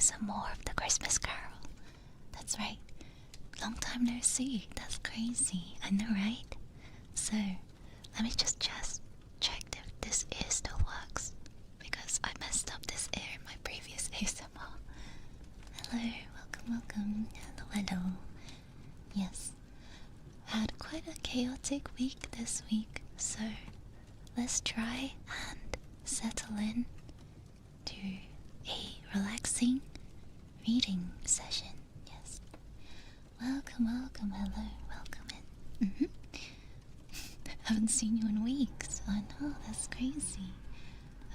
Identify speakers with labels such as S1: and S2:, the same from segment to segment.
S1: some more of the Christmas Carol. That's right. Long time no see. That's crazy. I know, right? So, let me just check if this ear still works, because I messed up this ear in my previous ASMR. Hello, welcome. Hello. Yes, I had quite a chaotic week this week, so let's try and settle in to a relaxing reading session. Yes. Welcome, hello, welcome in. Haven't seen you in weeks. I know, that's crazy.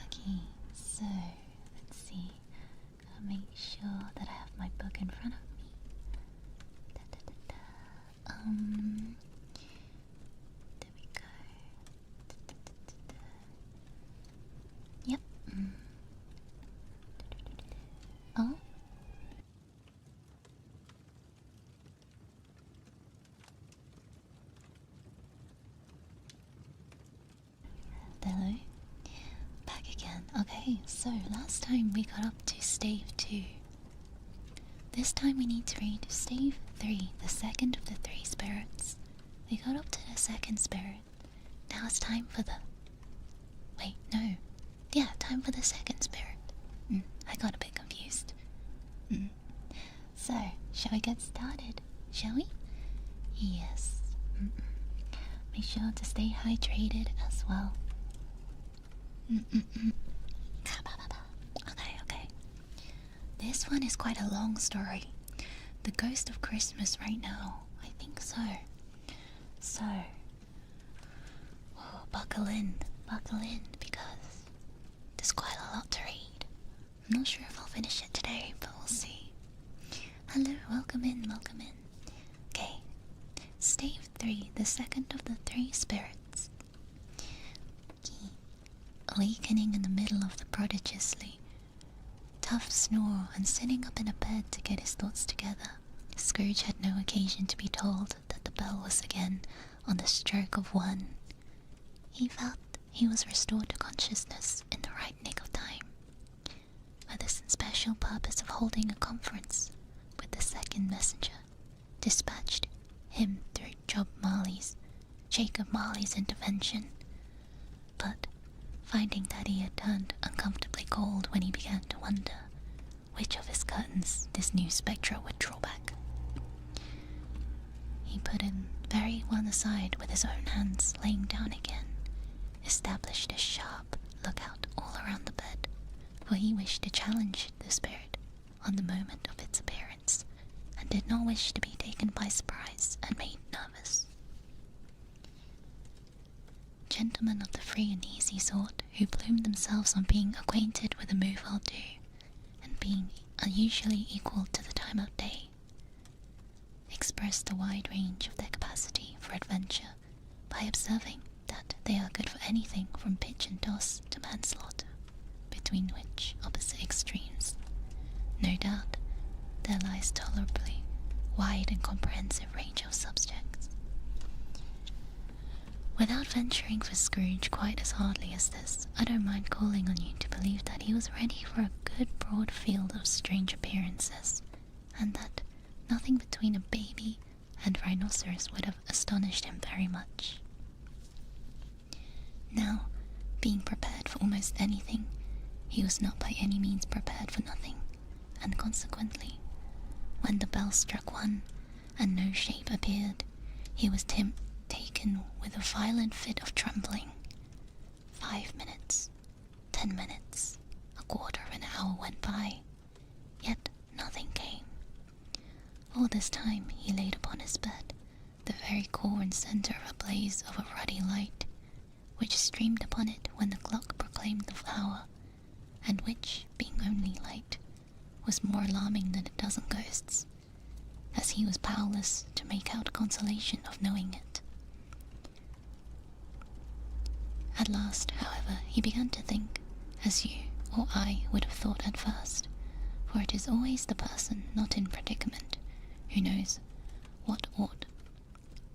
S1: Okay, so let's see. Gotta make sure that I have my book in front of me. There we go. Yep. Oh. Hello. Back again. Okay, so last time we got up to stave 2. This time we need to read stave 3, the second of the 3 spirits. We got up to the second spirit. Now it's time for the... Wait, no. Yeah, time for the second spirit. I got a bit confused. So, shall we get started? Shall we? Yes. Make sure to stay hydrated as well. Okay. This one is quite a long story. The ghost of Christmas right now. I think so. So, buckle in, because there's quite a lot to read. I'm not sure if I'll finish it today, but we'll see. Hello, welcome in. Okay, stave 3, the second of the 3 spirits. Awakening in the middle of the prodigiously tough snore and sitting up in a bed to get his thoughts together, Scrooge had no occasion to be told that the bell was again on the stroke of 1. He felt he was restored to consciousness in the right nick of time, for the special purpose of holding a conference with the second messenger, dispatched him through Jacob Marley's intervention. But finding that he had turned uncomfortably cold when he began to wonder which of his curtains this new spectre would draw back, he put him very well aside with his own hands, laying down again, established a sharp lookout all around the bed, for he wished to challenge the spirit on the moment of its appearance, and did not wish to be taken by surprise and made nervous. Gentlemen of the free and easy sort, who plumed themselves on being acquainted with a move I'll do, and being unusually equal to the time of day, express the wide range of their capacity for adventure by observing that they are good for anything from pitch and toss to manslaughter, between which opposite extremes, no doubt, there lies tolerably wide and comprehensive range of subjects. Without venturing for Scrooge quite as hardly as this, I don't mind calling on you to believe that he was ready for a good broad field of strange appearances, and that nothing between a baby and rhinoceros would have astonished him very much. Now, being prepared for almost anything, he was not by any means prepared for nothing, and consequently, when the bell struck 1 and no shape appeared, he was taken with a violent fit of trembling. 5 minutes, 10 minutes, a quarter of an hour went by, yet nothing came. All this time he laid upon his bed, the very core and centre of a blaze of a ruddy light, which streamed upon it when the clock proclaimed the hour, and which, being only light, was more alarming than a dozen ghosts, as he was powerless to make out consolation of knowing it. At last, however, he began to think, as you or I would have thought at first, for it is always the person not in predicament who knows what ought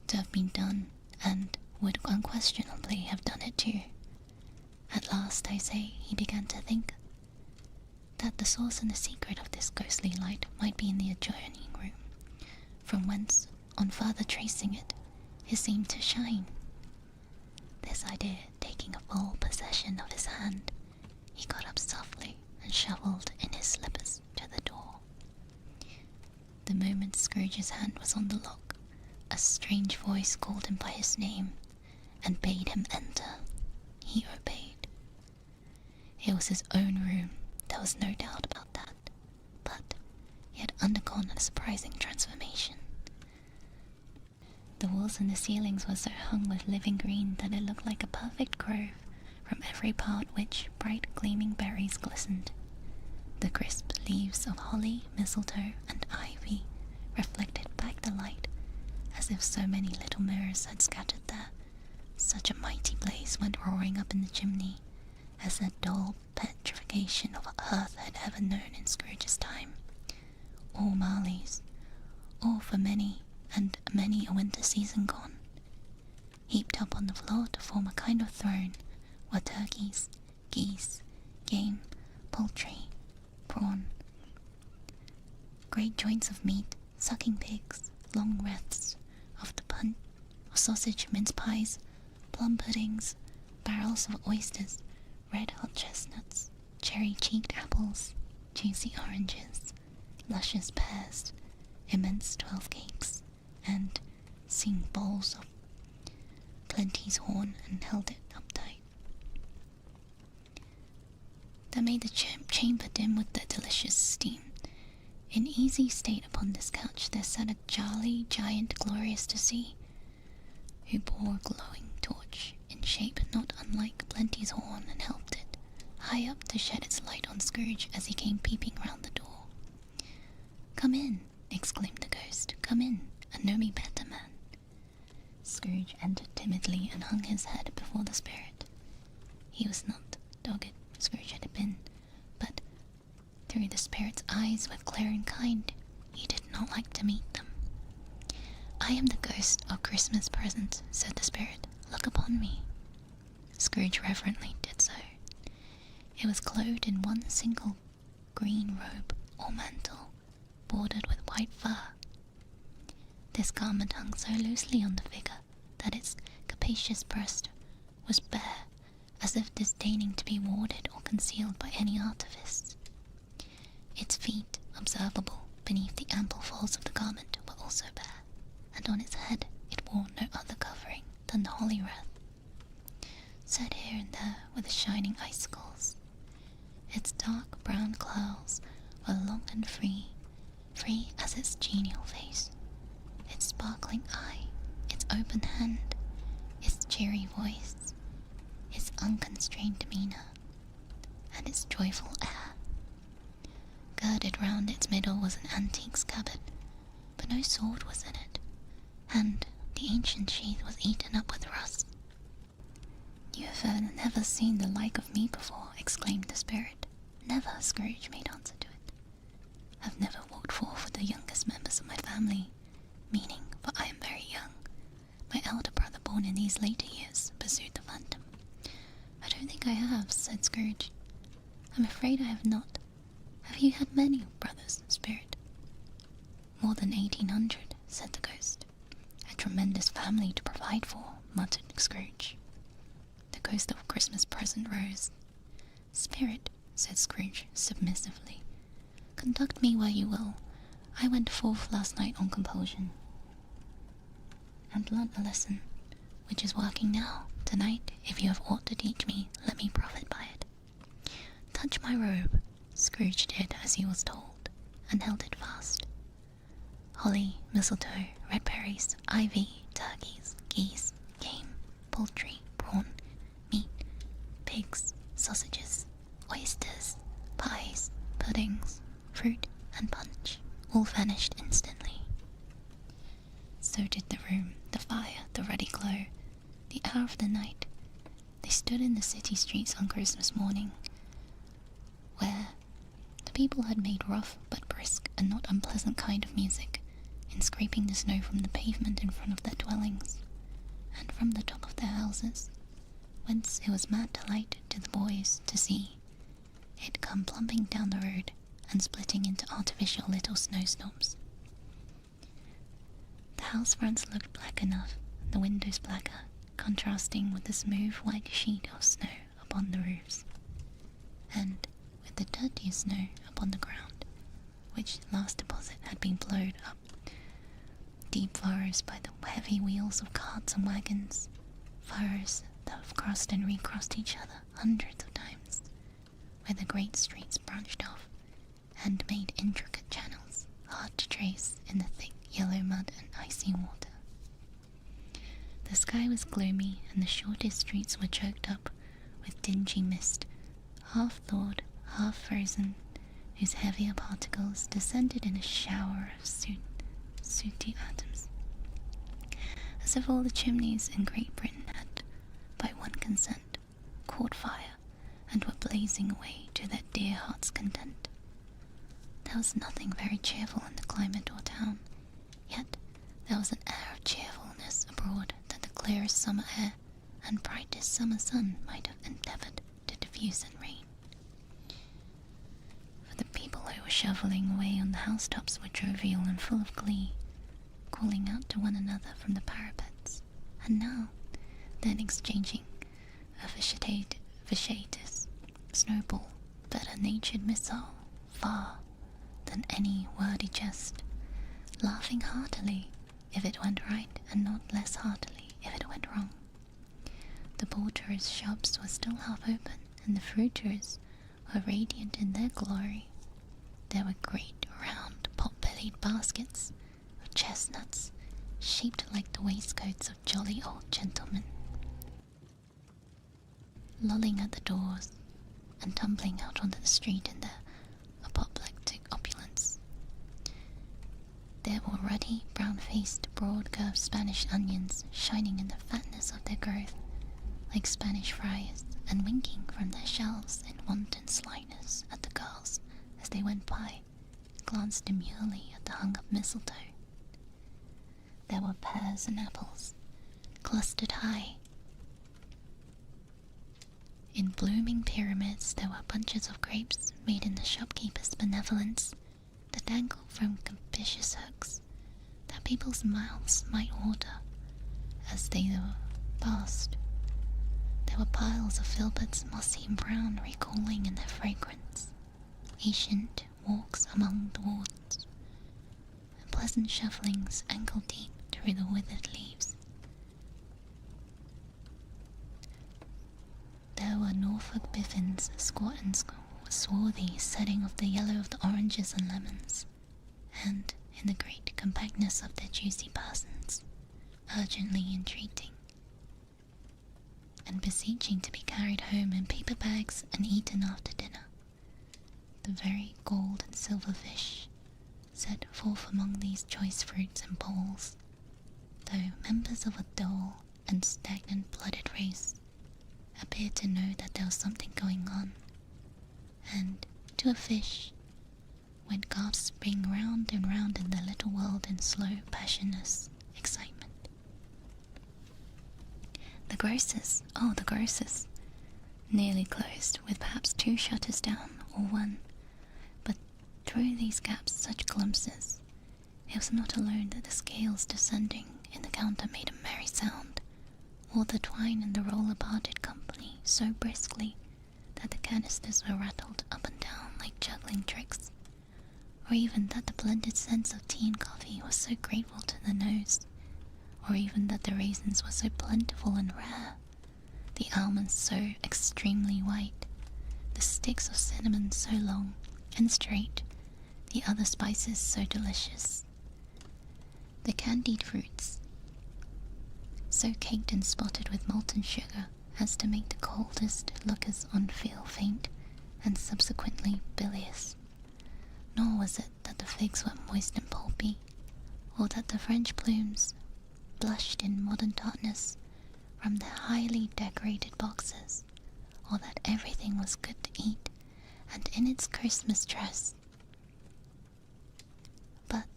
S1: to have been done, and would unquestionably have done it too. At last, I say, he began to think that the source and the secret of this ghostly light might be in the adjoining room, from whence, on further tracing it seemed to shine. This idea taking a full possession of his hand, he got up softly and shuffled in his slippers to the door. The moment Scrooge's hand was on the lock, a strange voice called him by his name and bade him enter. He obeyed. It was his own room, there was no doubt about that, but he had undergone a surprising transformation. The walls and the ceilings were so hung with living green that it looked like a perfect grove, from every part which bright gleaming berries glistened. The crisp leaves of holly, mistletoe, and ivy reflected back the light, as if so many little mirrors had scattered there. Such a mighty blaze went roaring up in the chimney, as that dull petrification of earth had ever known in Scrooge's time. All Marley's, all for many and many a winter season gone. Heaped up on the floor to form a kind of throne were turkeys, geese, game, poultry, prawn, great joints of meat, sucking pigs, long wreaths of the punch, of sausage, mince pies, plum puddings, barrels of oysters, red hot chestnuts, cherry-cheeked apples, juicy oranges, luscious pears, immense 12 cakes, and seeing bowls of plenty's horn and held it up tight. That made the chamber dim with the delicious steam. In easy state upon this couch there sat a jolly giant glorious to see, who bore a glowing torch in shape not unlike Plenty's horn and helped it high up to shed its light on Scrooge as he came peeping round the door. "Come in," exclaimed the ghost, "come in, and know me better, man." Scrooge entered timidly and hung his head before the spirit. He was not dogged, Scrooge had been, but through the spirit's eyes were clear and kind. He did not like to meet them. "I am the ghost of Christmas present," said the spirit. "Look upon me." Scrooge reverently did so. It was clothed in one single green robe or mantle, bordered with white fur. This garment hung so loosely on the figure that its capacious breast was bare, as if disdaining to be warded or concealed by any artifice. Its feet, observable beneath the ample folds of the garment, were also bare, and on its head it wore no other covering than the holly wreath, set here and there with shining icicles. Its dark brown curls were long and free as its genial face, its sparkling eye, its open hand, its cheery voice, its unconstrained demeanour, and its joyful air. Girded round its middle was an antique scabbard, but no sword was in it, and the ancient sheath was eaten up with rust. "You have never seen the like of me before," exclaimed the spirit. "Never," Scrooge made answer to it. "I've never walked forth with the youngest members of my family, meaning, for I am very young, my elder brother born in these later years," pursued the phantom. "I don't think I have," said Scrooge. "I'm afraid I have not. Have you had many brothers, spirit?" "More than 1800, said the ghost. "A tremendous family to provide for," muttered Scrooge. The ghost of Christmas present rose. "Spirit," said Scrooge submissively, "conduct me where you will. I went forth last night on compulsion, and learnt a lesson, which is working now. Tonight, if you have aught to teach me, let me profit by it." "Touch my robe." Scrooge did as he was told, and held it fast. Holly, mistletoe, red berries, ivy, turkeys, geese, game, poultry, prawn, meat, pigs, sausages, oysters, pies, puddings, fruit, and punch all vanished instantly. So did the room, the fire, the ruddy glow, the hour of the night. They stood in the city streets on Christmas morning, where the people had made rough but brisk and not unpleasant kind of music in scraping the snow from the pavement in front of their dwellings, and from the top of their houses, whence it was mad delight to the boys to see, it come plumping down the road and splitting into artificial little snowstorms. The house fronts looked black enough, the windows blacker, contrasting with the smooth white sheet of snow upon the roofs, and with the dirtier snow upon the ground, which last deposit had been blown up deep furrows by the heavy wheels of carts and wagons, furrows that have crossed and recrossed each other hundreds of times, where the great streets branched off and made intricate channels hard to trace in the thick yellow mud and icy water. The sky was gloomy, and the shortest streets were choked up with dingy mist, half thawed, half frozen, whose heavier particles descended in a shower of sooty atoms, as if all the chimneys in Great Britain had, by one consent, caught fire and were blazing away to their dear heart's content. There was nothing very cheerful in the climate or town, yet there was an air of cheerfulness abroad that the clearest summer air and brightest summer sun might have endeavoured to diffuse in rain. For the people who were shovelling away on the housetops were jovial and full of glee, calling out to one another from the parapets, and now, then exchanging a viciatus snowball, better-natured missile, far than any wordy jest, laughing heartily if it went right and not less heartily if it went wrong. The poulterers' shops were still half open, and the fruiterers were radiant in their glory. There were great round pot-bellied baskets of chestnuts, shaped like the waistcoats of jolly old gentlemen, lolling at the doors and tumbling out onto the street in their apoplectic opulence. There were ruddy, brown-faced, broad-curved Spanish onions shining in the fatness of their growth, like Spanish friars, and winking from their shelves in wanton slyness at the girls as they went by, glanced demurely at the hung-up mistletoe. There were pears and apples, clustered high. In blooming pyramids there were bunches of grapes made in the shopkeeper's benevolence that dangled from capricious hooks that people's mouths might water as they passed. There were piles of filberts, mossy and brown, recalling in their fragrance ancient walks among the woods, and pleasant shufflings ankle-deep through the withered leaves. There were Norfolk biffins, squat and swarthy, setting off the yellow of the oranges and lemons, and, in the great compactness of their juicy persons, urgently entreating and beseeching to be carried home in paper bags and eaten after dinner. The very gold and silver fish set forth among these choice fruits and bowls, though members of a dull and stagnant-blooded race, appeared to know that there was something going on, and, to a fish, went gasping round and round in their little world in slow, passionless excitement. The grocers, oh the grocers, nearly closed, with perhaps 2 shutters down, or 1, but through these gaps such glimpses. It was not alone that the scales descending in the counter made a merry sound, or the twine and the roller parted company so briskly that the canisters were rattled up and down like juggling tricks, or even that the blended sense of tea and coffee was so grateful to the nose, or even that the raisins were so plentiful and rare, the almonds so extremely white, the sticks of cinnamon so long and straight, the other spices so delicious, the candied fruits so caked and spotted with molten sugar as to make the coldest lookers on feel faint and subsequently bilious. Nor was it that the figs were moist and pulpy, or that the French plumes blushed in modern tartness from their highly decorated boxes, or that everything was good to eat and in its Christmas dress. But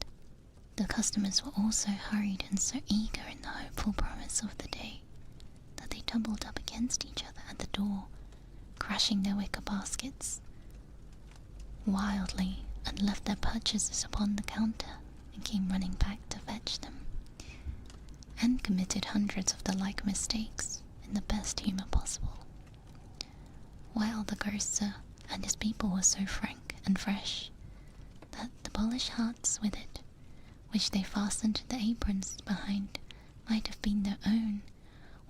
S1: the customers were all so hurried and so eager in the hopeful promise of the day that they tumbled up against each other at the door, crushing their wicker baskets, wildly and left their purchases upon the counter and came running back to fetch them, and committed hundreds of the like mistakes in the best humour possible. While the grocer and his people were so frank and fresh that the polished hearts with it, which they fastened to the aprons behind, might have been their own,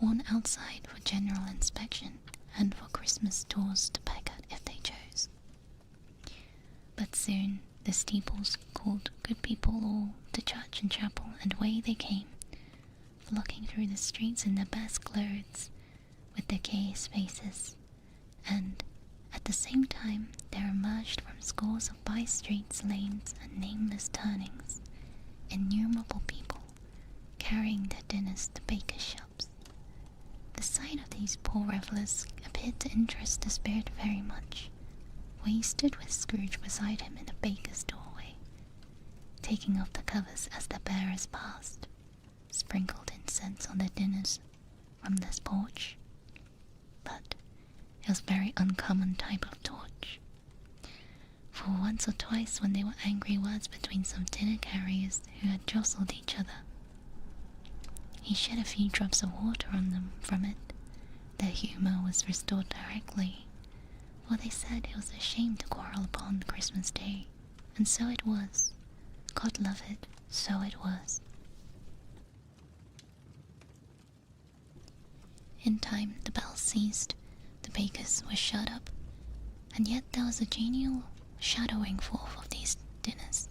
S1: worn outside for general inspection and for Christmas tours to peck at if they chose. But soon the steeples called good people all to church and chapel, and away they came, flocking through the streets in their best clothes, with their gayest faces, and at the same time there emerged from scores of by-streets, lanes, and nameless turnings innumerable people carrying their dinners to bakers' shops. The sight of these poor revellers appeared to interest the spirit very much, for he stood with Scrooge beside him in the baker's doorway, taking off the covers as the bearers passed, sprinkled incense on their dinners from this porch. But it was a very uncommon type of torch, for once or twice when there were angry words between some dinner carriers who had jostled each other, he shed a few drops of water on them from it. Their humour was restored directly, for they said it was a shame to quarrel upon Christmas Day, and so it was. God love it, so it was. In time the bells ceased, the bakers were shut up, and yet there was a genial shadowing forth of these dinners,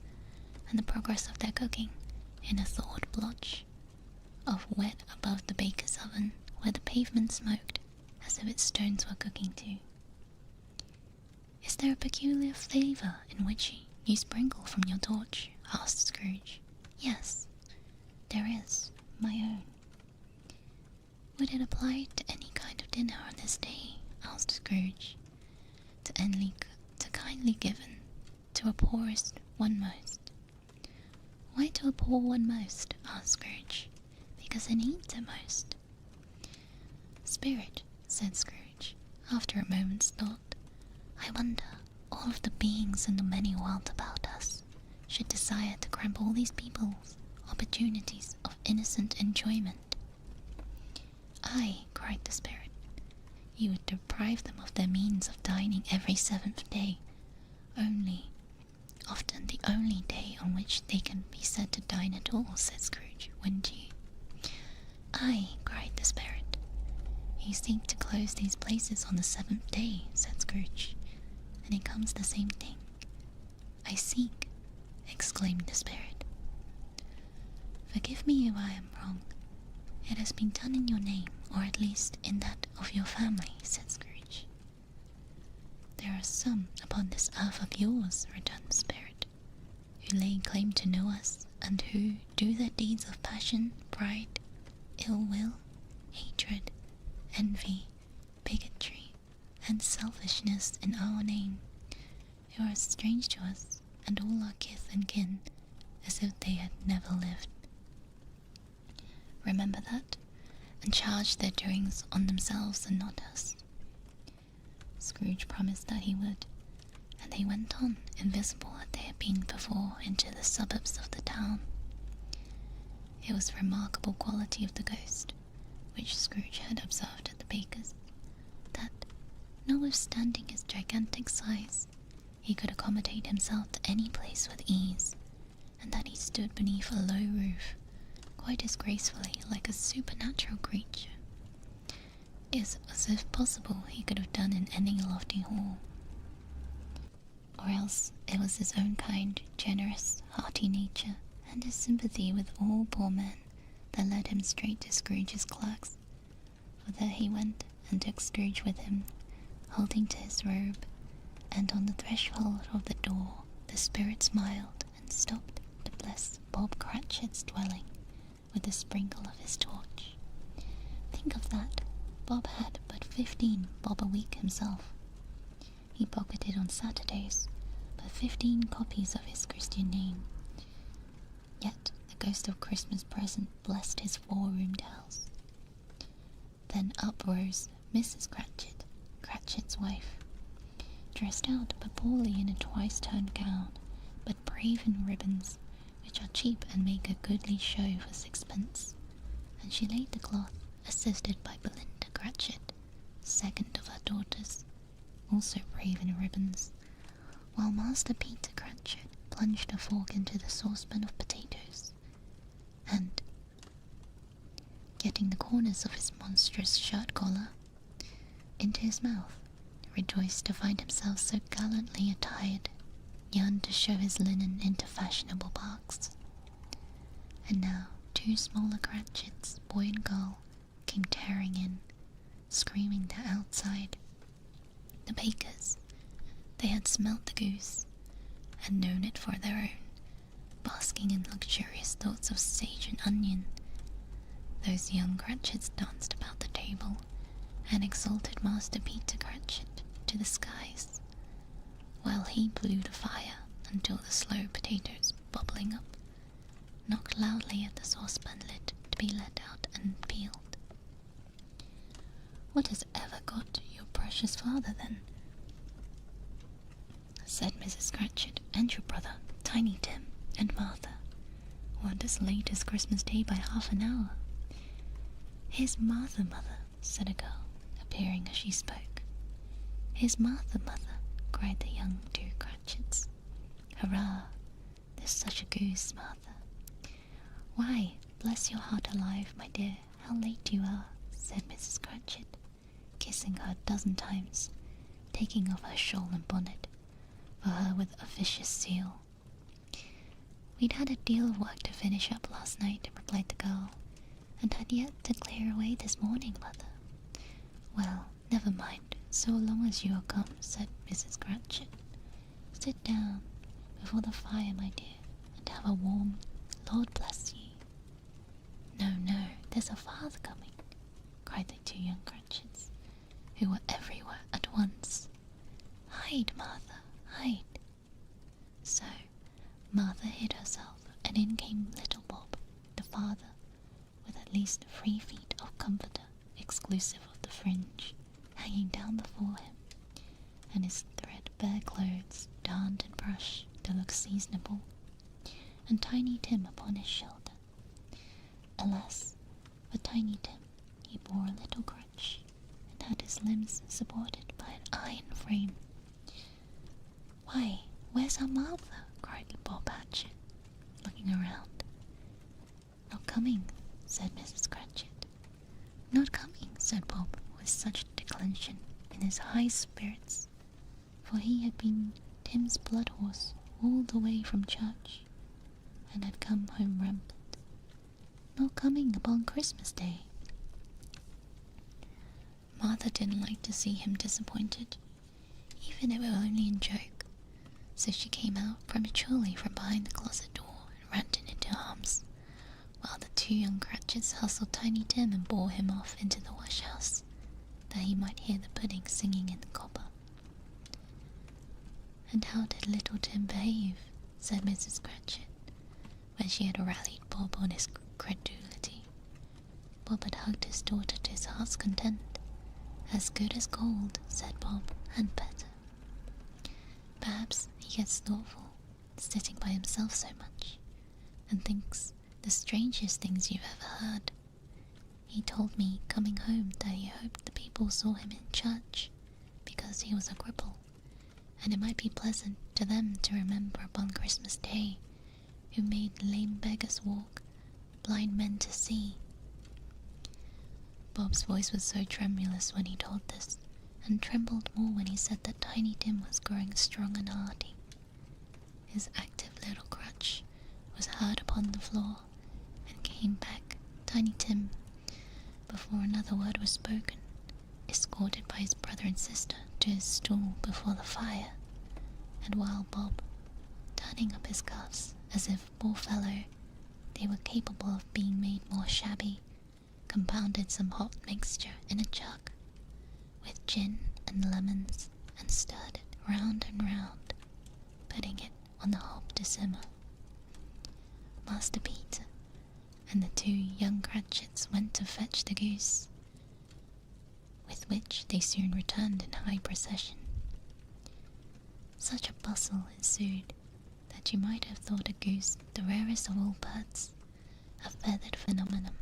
S1: and the progress of their cooking, in a thawed blotch of wet above the baker's oven, where the pavement smoked as if its stones were cooking too. "Is there a peculiar flavour in which you sprinkle from your torch?" asked Scrooge. "Yes, there is, my own." "Would it apply to any kind of dinner on this day?" asked Scrooge. To kindly given, to a poorest one most." "Why to a poor one most?" asked Scrooge. "Because it needs it most." "Spirit," said Scrooge, after a moment's thought, "I wonder all of the beings in the many world about us should desire to cramp all these people's opportunities of innocent enjoyment." "Aye," cried the spirit, "you would deprive them of their means of dining every 7th day, often the only day on which they can be said to dine at all," said Scrooge, "wouldn't you?" "Aye," cried the spirit, "you seek to close these places on the 7th day," said Scrooge, "and it comes the same thing." "I seek," exclaimed the spirit. "Forgive me if I am wrong. It has been done in your name, or at least in that of your family," said Scrooge. "There are some upon this earth of yours," returned the spirit, "who lay claim to know us, and who do their deeds of passion, pride, ill will, hatred, envy, bigotry, and selfishness in our name, who are as strange to us and all our kith and kin as if they had never lived. Remember that, and charge their doings on themselves and not us." Scrooge promised that he would, and they went on, invisible as they had been before, into the suburbs of the town. It was a remarkable quality of the ghost, which Scrooge had observed at the baker's, that, notwithstanding his gigantic size, he could accommodate himself to any place with ease, and that he stood beneath a low roof, quite as gracefully like a supernatural creature as if possible he could have done in any lofty hall. Or else it was his own kind, generous, hearty nature, and his sympathy with all poor men, that led him straight to Scrooge's clerks, for there he went, and took Scrooge with him, holding to his robe, and on the threshold of the door the spirit smiled and stopped to bless Bob Cratchit's dwelling with a sprinkle of his torch. Think of that! Bob had but 15 bob a week himself. He pocketed on Saturdays but 15 copies of his Christian name. Yet the ghost of Christmas present blessed his 4-roomed house. Then up rose Mrs. Cratchit, Cratchit's wife, dressed out but poorly in a twice-turned gown, but brave in ribbons, which are cheap and make a goodly show for sixpence, and she laid the cloth, assisted by Belinda Cratchit, second of her daughters, also brave in ribbons, while Master Peter Cratchit plunged a fork into the saucepan of potatoes, and, getting the corners of his monstrous shirt collar into his mouth, rejoiced to find himself so gallantly attired, yearned to show his linen into fashionable parks. And now 2 smaller Cratchits, boy and girl, came tearing in, screaming that outside the bakers they had smelt the goose, and known it for their own, basking in luxurious thoughts of sage and onion. Those young Cratchits danced about the table, and exalted Master Peter Cratchit to the skies, while he blew the fire until the slow potatoes, bubbling up, knocked loudly at the saucepan lid to be let out and peeled. "What has ever got to your precious father, then?" said Mrs. Cratchit, "and your brother, Tiny Tim, and Martha, weren't as late as Christmas Day by half an hour?" "Here's Martha, mother," said a girl, appearing as she spoke. "Here's Martha, mother," cried the young 2 Cratchits. "Hurrah! There's such a goose, Martha." "Why, bless your heart alive, my dear, how late you are," said Mrs. Cratchit, kissing her a dozen times, taking off her shawl and bonnet, for her with officious zeal. "We'd had a deal of work to finish up last night," replied the girl, "and had yet to clear away this morning, mother." "Well, never mind, so long as you are come," said Mrs. Cratchit. "Sit down before the fire, my dear, and have a warm, Lord bless ye." "No, no, there's a father coming," cried the 2 young Cratchits, who were everywhere at once. "Hide, Martha, hide." So Martha hid herself, and in came little Bob, the father, with at least 3 feet of comforter, exclusive of the fringe, hanging down before him, and his threadbare clothes darned and brushed to look seasonable, and Tiny Tim upon his shoulder. Alas, for Tiny Tim, he bore a little crutch, and had his limbs supported by an iron frame. "Why, where's our Martha?" cried Bob Hatchet, looking around. "Not coming," said Mrs. Cratchit. "Not coming," said Bob, with such declension in his high spirits, for he had been Tim's blood horse all the way from church, and had come home rampant. "Not coming upon Christmas Day." Martha didn't like to see him disappointed, even if it were only in joke, so she came out prematurely from behind the closet door and ran into arms, while the 2 young Cratchits hustled Tiny Tim and bore him off into the wash-house, that he might hear the pudding singing in the copper. "And how did little Tim behave?" said Mrs. Cratchit, when she had rallied Bob on his credulity. Bob had hugged his daughter to his heart's content. "As good as gold," said Bob, "and better. Perhaps he gets thoughtful, sitting by himself so much, and thinks the strangest things you've ever heard. He told me coming home that he hoped the people saw him in church, because he was a cripple, and it might be pleasant to them to remember upon Christmas Day who made lame beggars walk, blind men to see." Bob's voice was so tremulous when he told this, and trembled more when he said that Tiny Tim was growing strong and hardy. His active little crutch was heard upon the floor, and came back Tiny Tim, before another word was spoken, escorted by his brother and sister to his stool before the fire, and while Bob, turning up his cuffs as if, poor fellow, they were capable of being made more shabby, compounded some hot mixture in a jug, with gin and lemons, and stirred it round and round, putting it on the hob to simmer. Master Peter and the 2 young Cratchits went to fetch the goose, with which they soon returned in high procession. Such a bustle ensued that you might have thought a goose the rarest of all birds, a feathered phenomenon,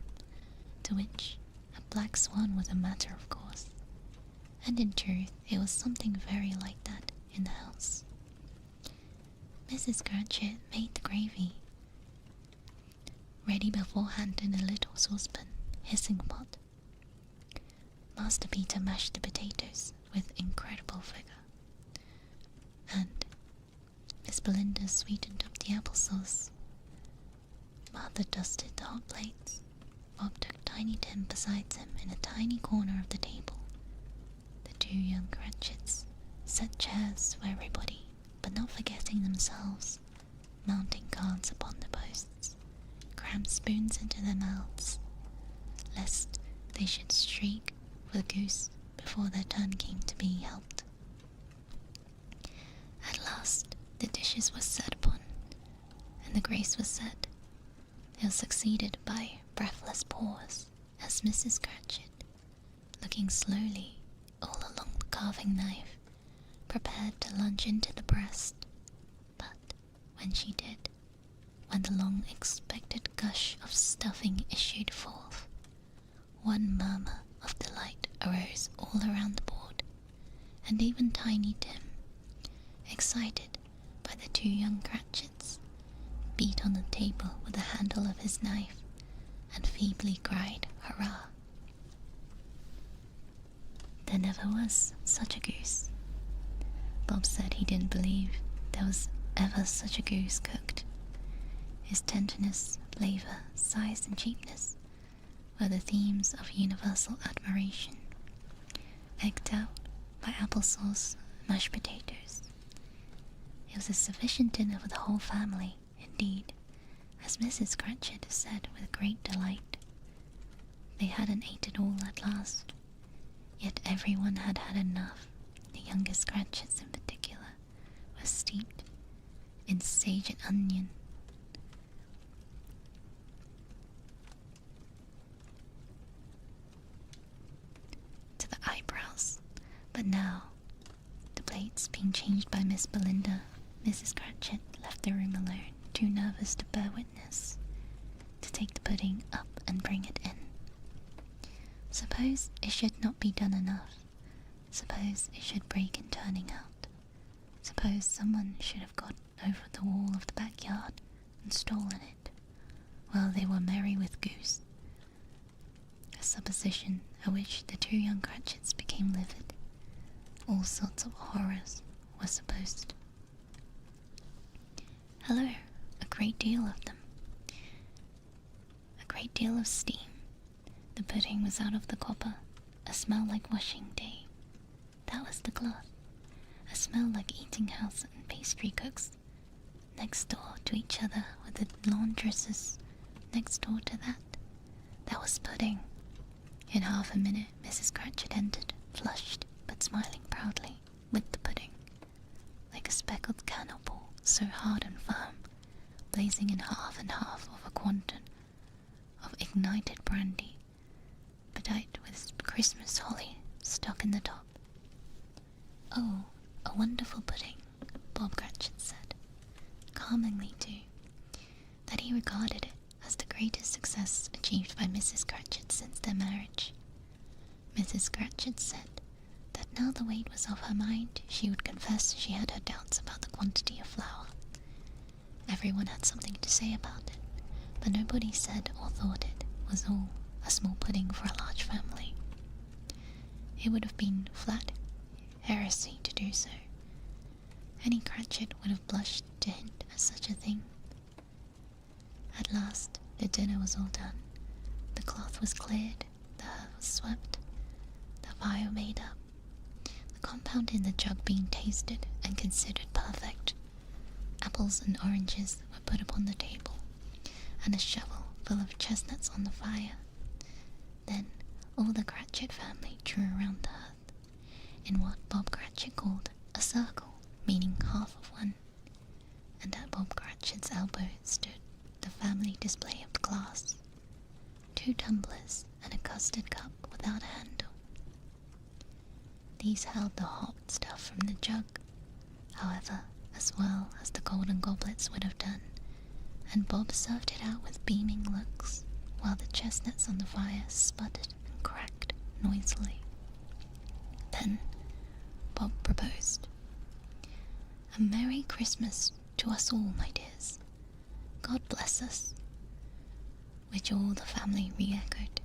S1: to which a black swan was a matter of course. And in truth, it was something very like that in the house. Mrs. Cratchit made the gravy, ready beforehand in a little saucepan, hissing pot. Master Peter mashed the potatoes with incredible vigour, and Miss Belinda sweetened up the applesauce. Martha dusted the hot plates. Bob took Tiny Tim beside him in a tiny corner of the table. The two young Cratchits set chairs for everybody, but not forgetting themselves, mounting guards upon the posts, crammed spoons into their mouths, lest they should shriek for the goose before their turn came to be helped. At last the dishes were set upon, and the grace was said. It was succeeded by breathless pause as Mrs. Cratchit, looking slowly all along the carving knife, prepared to lunge into the breast. But when she did, when the long-expected gush of stuffing issued forth, one murmur of delight arose all around the board, and even Tiny Tim, excited by the two young Cratchits, beat on the table with the handle of his knife and feebly cried, "Hurrah!" There never was such a goose. Bob said he didn't believe there was ever such a goose cooked. His tenderness, flavour, size and cheapness were the themes of universal admiration, egged out by applesauce and mashed potatoes. It was a sufficient dinner for the whole family, indeed, as Mrs. Cratchit said with great delight. They hadn't ate it all at last, yet everyone had had enough. The youngest Cratchits in particular were steeped in sage and onion. To the eyebrows, but now, the plates being changed by Miss Belinda, Mrs. Cratchit left the room alone, too nervous to bear witness, to take the pudding up and bring it in. Suppose it should not be done enough. Suppose it should break in turning out. Suppose someone should have got over the wall of the backyard and stolen it, while they were merry with goose. A supposition at which the two young Cratchits became livid. All sorts of horrors were supposed. Hello, a great deal of them. A great deal of steam. The pudding was out of the copper, a smell like washing day. That was the cloth, a smell like eating house and pastry cooks. Next door to each other were the laundresses. Next door to that was pudding. In half a minute Mrs. Cratchit entered, flushed but smiling proudly, with the pudding, like a speckled cannonball, so hard and firm, blazing in half and half of a quantum of ignited brandy, bedight with Christmas holly stuck in the top. "Oh, a wonderful pudding," Bob Cratchit said, calmingly too, that he regarded it as the greatest success achieved by Mrs. Cratchit since their marriage. Mrs. Cratchit said that now the weight was off her mind, she would confess she had her doubts about the quantity of flour. Everyone had something to say about it, but nobody said or thought it was all a small pudding for a large family. It would have been flat heresy to do so. Any Cratchit would have blushed to hint at such a thing. At last the dinner was all done. The cloth was cleared, the hearth was swept, the fire made up, the compound in the jug being tasted and considered perfect. Apples and oranges were put upon the table, and a shovel full of chestnuts on the fire. Then all the Cratchit family drew around the hearth, in what Bob Cratchit called a circle, meaning half of one, and at Bob Cratchit's elbow stood the family display of glass, 2 tumblers and a custard cup without a handle. These held the hot stuff from the jug, however, as well as the golden goblets would have done, and Bob served it out with beaming looks, while the chestnuts on the fire sputtered and cracked noisily. Then Bob proposed. "A Merry Christmas to us all, my dears. God bless us," which all the family re-echoed.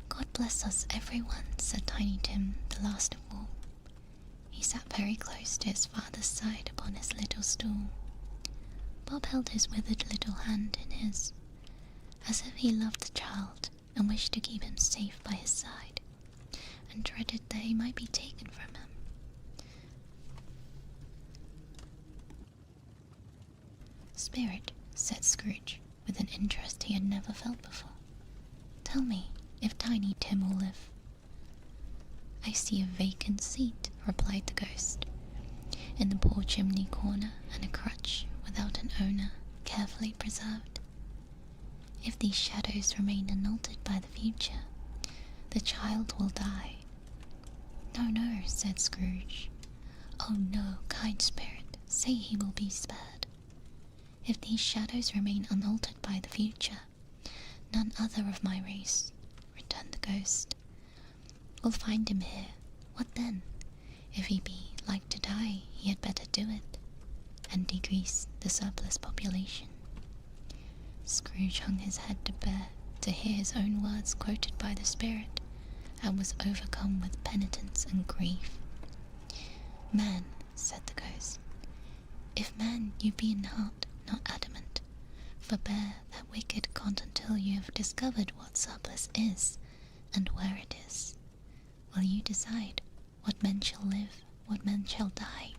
S1: "God bless us, everyone," said Tiny Tim, the last of all. He sat very close to his father's side upon his little stool. Bob held his withered little hand in his, as if he loved the child and wished to keep him safe by his side, and dreaded that he might be taken from him. "Spirit," said Scrooge, with an interest he had never felt before, "tell me if Tiny Tim will live." "I see a vacant seat," replied the ghost, "in the poor chimney corner, and a crutch without an owner, carefully preserved. If these shadows remain unaltered by the future, the child will die." "No, no," said Scrooge. "Oh no, kind spirit, say he will be spared." "If these shadows remain unaltered by the future, none other of my race," returned the ghost, "will find him here. What then? If he be like to die, he had better do it, and decrease the surplus population." Scrooge hung his head to bear to hear his own words quoted by the spirit, and was overcome with penitence and grief. "Man," said the ghost, "if man you be in heart, not adamant, forbear that wicked cant until you have discovered what surplus is, and where it is. Will you decide what men shall live, what men shall die?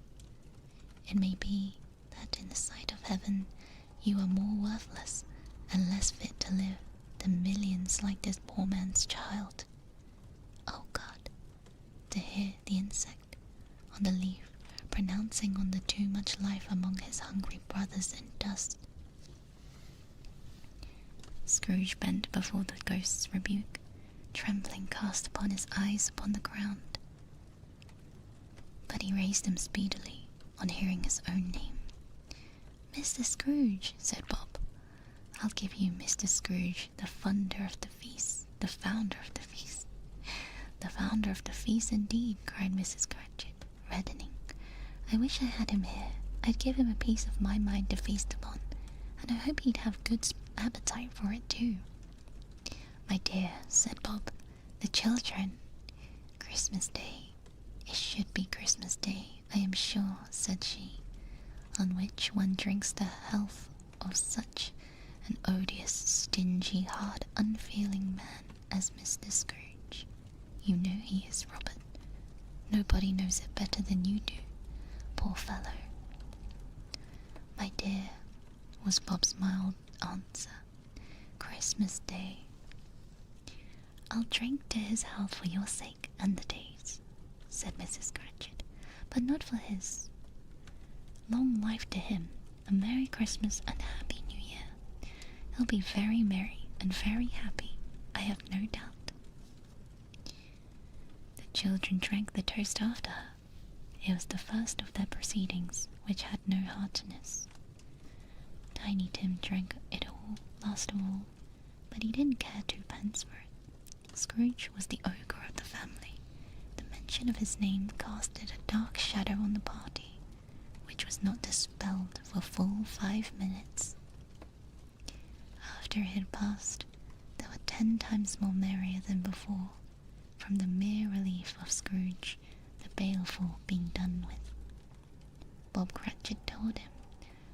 S1: It may be that in the sight of heaven you are more worthless and less fit to live than millions like this poor man's child. Oh God, to hear the insect on the leaf pronouncing on the too much life among his hungry brothers in dust." Scrooge bent before the ghost's rebuke, trembling cast upon his eyes upon the ground. But he raised them speedily on hearing his own name. "Mr. Scrooge," said Bob. "I'll give you Mr. Scrooge, the funder of the feast, the founder of the feast." "The founder of the feast, indeed," cried Mrs. Cratchit, reddening. "I wish I had him here. I'd give him a piece of my mind to feast upon, and I hope he'd have good appetite for it too." "My dear," said Bob, "the children—" "Christmas Day. It should be Christmas Day, I am sure," said she, "on which one drinks the health of such an odious, stingy, hard, unfeeling man as Mr. Scrooge. You know he is, Robert. Nobody knows it better than you do, poor fellow." "My dear," was Bob's mild answer, "Christmas Day." "I'll drink to his health for your sake and the day's," said Mrs. Cratchit, "but not for his. Long life to him, a Merry Christmas and Happy New Year. He'll be very merry and very happy, I have no doubt." The children drank the toast after her. It was the first of their proceedings which had no heartiness. Tiny Tim drank it all, last of all, but he didn't care twopence for it. Scrooge was the ogre of the family. The mention of his name casted a dark shadow on the party, which was not dispelled for full 5 minutes. After it had passed, they were 10 times more merrier than before, from the mere relief of Scrooge, the baleful, being done with. Bob Cratchit told him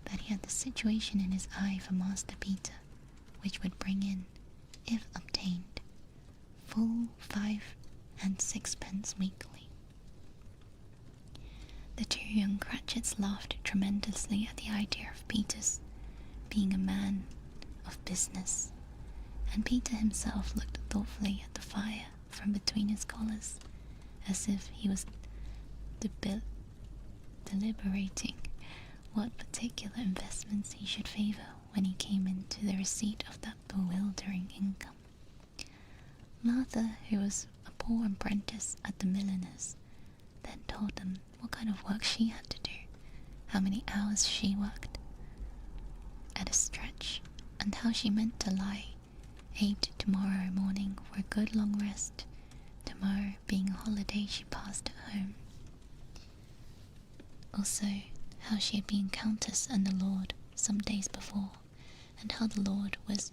S1: that he had the situation in his eye for Master Peter, which would bring in, if obtained, full 5 and 6 weekly. The 2 young Cratchits laughed tremendously at the idea of Peter's being a man of business, and Peter himself looked thoughtfully at the fire from between his collars, as if he was deliberating what particular investments he should favour when he came into the receipt of that bewildering income. Martha, who was a poor apprentice at the milliner's, then told them what kind of work she had to do, how many hours she worked at a stretch, and how she meant to lie 8 tomorrow morning for a good long rest, tomorrow being a holiday she passed at home. Also, how she had been Countess and the Lord some days before, and how the Lord was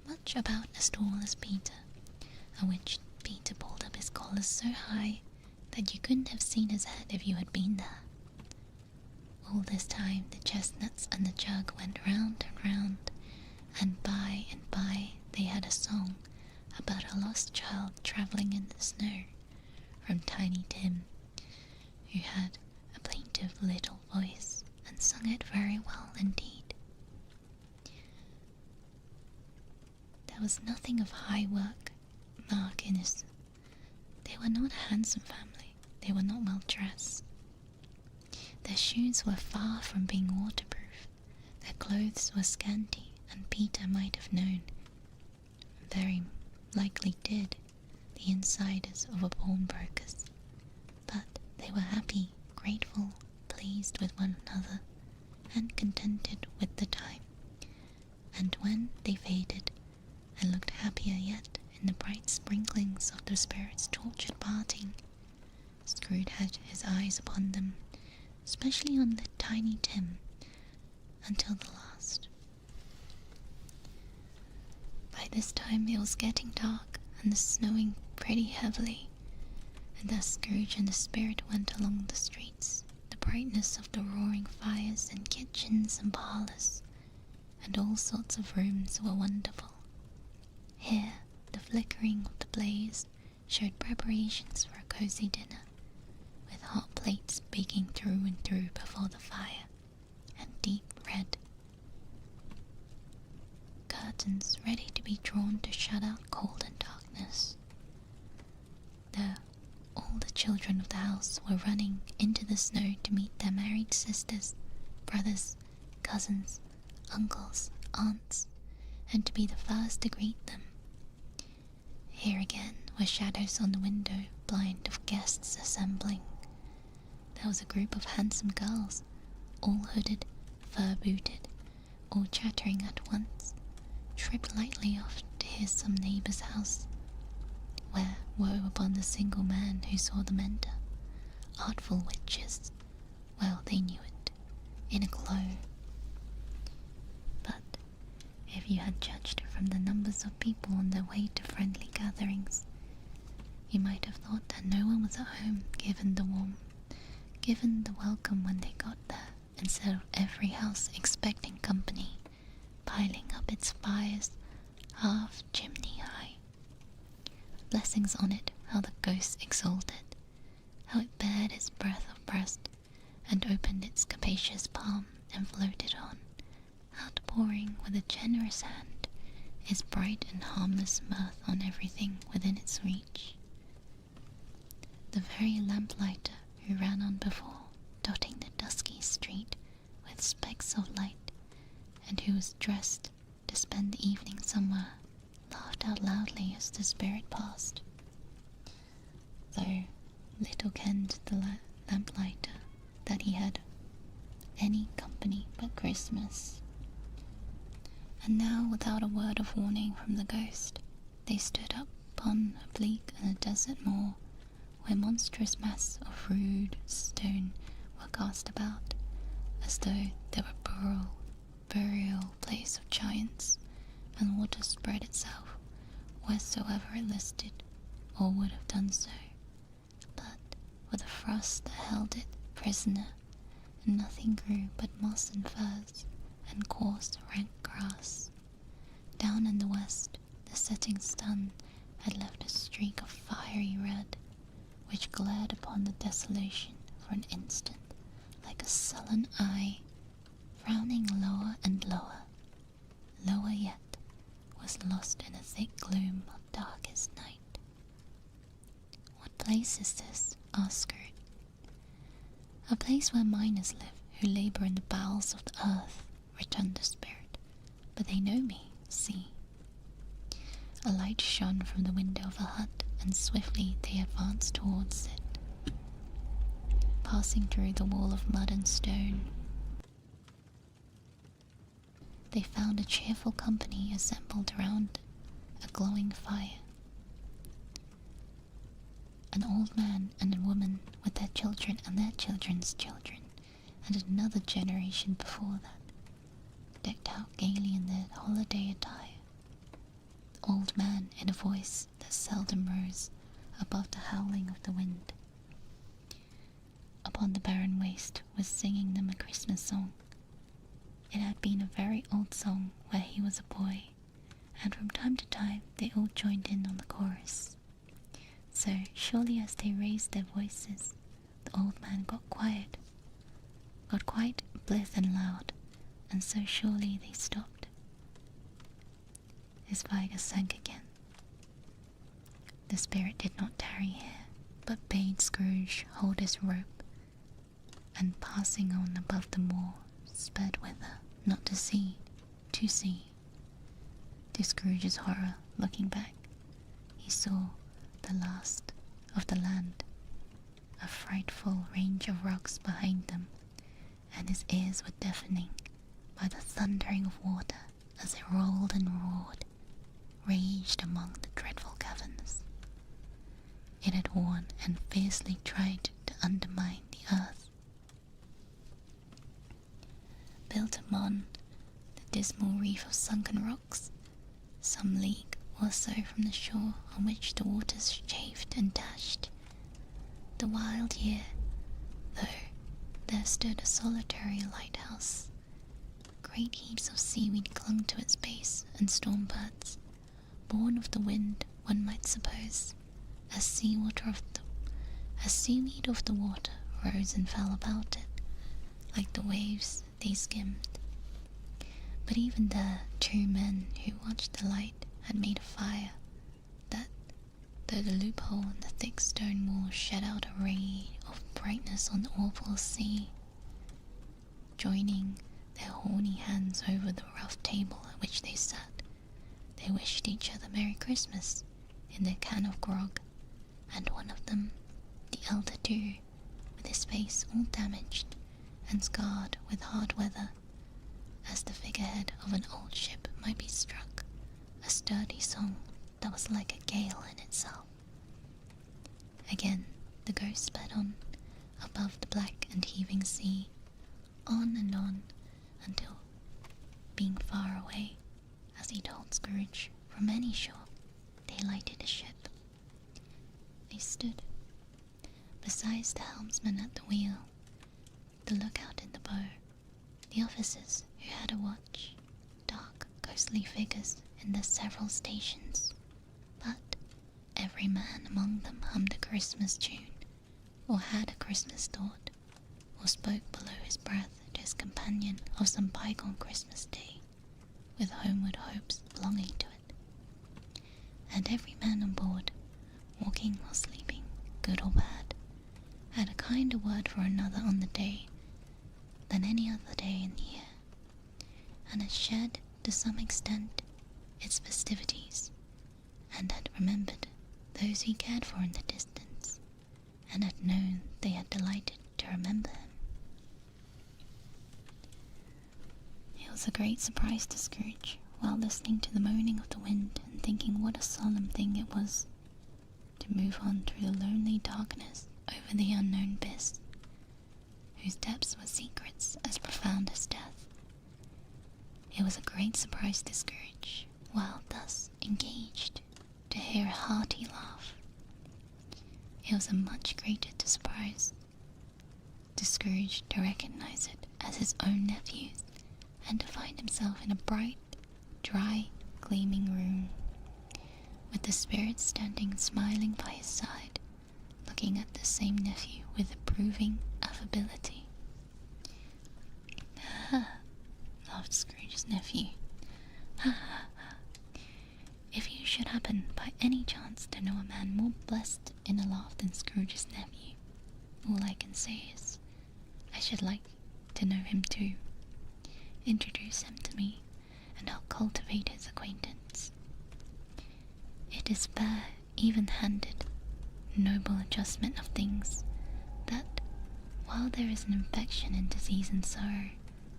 S1: much about as tall as Peter, and which Peter pulled up his collar so high that you couldn't have seen his head if you had been there. All this time the chestnuts and the jug went round and round, and by they had a song about a lost child travelling in the snow, from Tiny Tim, who had a plaintive little voice and sung it very well indeed. There was nothing of high work, mark in his. They were not a handsome family, they were not well dressed. Their shoes were far from being waterproof, their clothes were scanty, and Peter might have known, very likely did, the insiders of a pawnbroker's. But they were happy, grateful, pleased with one another, and contented with the time. And when they faded, and looked happier yet in the bright sprinklings of the spirit's tortured parting, Scrooge had his eyes upon them, especially on the Tiny Tim, until the last. By this time it was getting dark, and the snowing pretty heavily, and as Scrooge and the spirit went along the streets, the brightness of the roaring fires in kitchens and parlours, and all sorts of rooms were wonderful. Here the flickering of the blaze showed preparations for a cosy dinner, with hot plates baking through and through before the fire, and deep red curtains ready to be drawn to shut out cold and darkness. Though all the children of the house were running into the snow to meet their married sisters, brothers, cousins, uncles, aunts, and to be the first to greet them. Here again were shadows on the window blind of guests assembling. There was a group of handsome girls, all hooded, fur-booted, all chattering at once, tripped lightly off to hear some neighbour's house, where woe upon the single man who saw them enter. Artful witches, well they knew it, in a glow. But if you had judged from the numbers of people on their way to friendly gatherings, you might have thought that no one was at home, given the welcome when they got there, instead of every house expecting company, piling up its fires half chimney high. Blessings on it, how the ghost exulted, how it bared its breadth of breast, and opened its capacious palm, and floated on, outpouring with a generous hand its bright and harmless mirth on everything within its reach. The very lamplighter who ran on before, dotting the dusky street with specks of light, and who was dressed to spend the evening somewhere, laughed out loudly as the spirit passed. Though little kenned the lamplighter that he had any company but Christmas. And now, without a word of warning from the ghost, they stood up upon a bleak and a desert moor, where monstrous masses of rude stone were cast about, as though they were burial place of giants, and water spread itself wheresoever it listed, or would have done so, but with a frost that held it prisoner, and nothing grew but moss and furze, and coarse rank grass. Down in the west, the setting sun had left a streak of fiery red, which glared upon the desolation for an instant like a sullen eye, frowning lower and lower yet, was lost in a thick gloom of darkest night. "What place is this?" asked Scrooge. "A place where miners live, who labour in the bowels of the earth," returned the spirit. "But they know me, see." A light shone from the window of a hut, and swiftly they advanced towards it, passing through the wall of mud and stone, they found a cheerful company assembled around a glowing fire. An old man and a woman with their children and their children's children, and another generation before that, decked out gaily in their holiday attire. The old man in a voice that seldom rose above the howling of the wind. Upon the barren waste was singing them a Christmas song. It had been a very old song where he was a boy, and from time to time they all joined in on the chorus. So, surely as they raised their voices, the old man got quite blithe and loud, and so surely they stopped. His vigor sank again. The spirit did not tarry here, but bade Scrooge hold his rope, and passing on above the moor, sped whither, not to see, to see. To Scrooge's horror, looking back, he saw the last of the land, a frightful range of rocks behind them, and his ears were deafening by the thundering of water as it rolled and roared, raged among the dreadful caverns. It had worn and fiercely tried to undermine the earth. Built upon the dismal reef of sunken rocks, some league or so from the shore on which the waters chafed and dashed. The wild year, though, there stood a solitary lighthouse. Great heaps of seaweed clung to its base, and storm birds, born of the wind, one might suppose, as seaweed of the water, rose and fell about it, like the waves they skimmed. But even there, 2 men who watched the light had made a fire that, though the loophole in the thick stone wall shed out a ray of brightness on the awful sea, joining their horny hands over the rough table at which they sat, they wished each other Merry Christmas in their can of grog, and one of them, the elder two, with his face all damaged and scarred with hard weather, as the figurehead of an old ship might be struck, a sturdy song that was like a gale in itself. Again the ghost sped on, above the black and heaving sea, on and on, until, being far away, as he told Scrooge, from any shore, they lighted a ship. They stood, besides the helmsman at the wheel, the lookout in the bow, the officers who had a watch, dark, ghostly figures in their several stations, but every man among them hummed a Christmas tune, or had a Christmas thought, or spoke below his breath to his companion of some bygone Christmas day, with homeward hopes belonging to it. And every man on board, walking or sleeping, good or bad, had a kinder word for another on the day than any other day in the year, and had shared to some extent its festivities, and had remembered those he cared for in the distance, and had known they had delighted to remember him. It was a great surprise to Scrooge, while listening to the moaning of the wind and thinking what a solemn thing it was to move on through the lonely darkness over the unknown abyss, whose depths were secrets as profound as death. It was a great surprise to Scrooge, while thus engaged, to hear a hearty laugh. It was a much greater surprise to Scrooge to recognize it as his own nephew's, and to find himself in a bright, dry, gleaming room, with the spirit standing smiling by his side, looking at the same nephew with approving affability. "Ha!" laughed Scrooge's nephew. "Ha ha ha! If you should happen by any chance to know a man more blessed in a laugh than Scrooge's nephew, all I can say is, I should like to know him too. Introduce him to me, and I'll cultivate his acquaintance. It is fair, even-handed, noble adjustment of things, that, while there is an infection in disease and sorrow,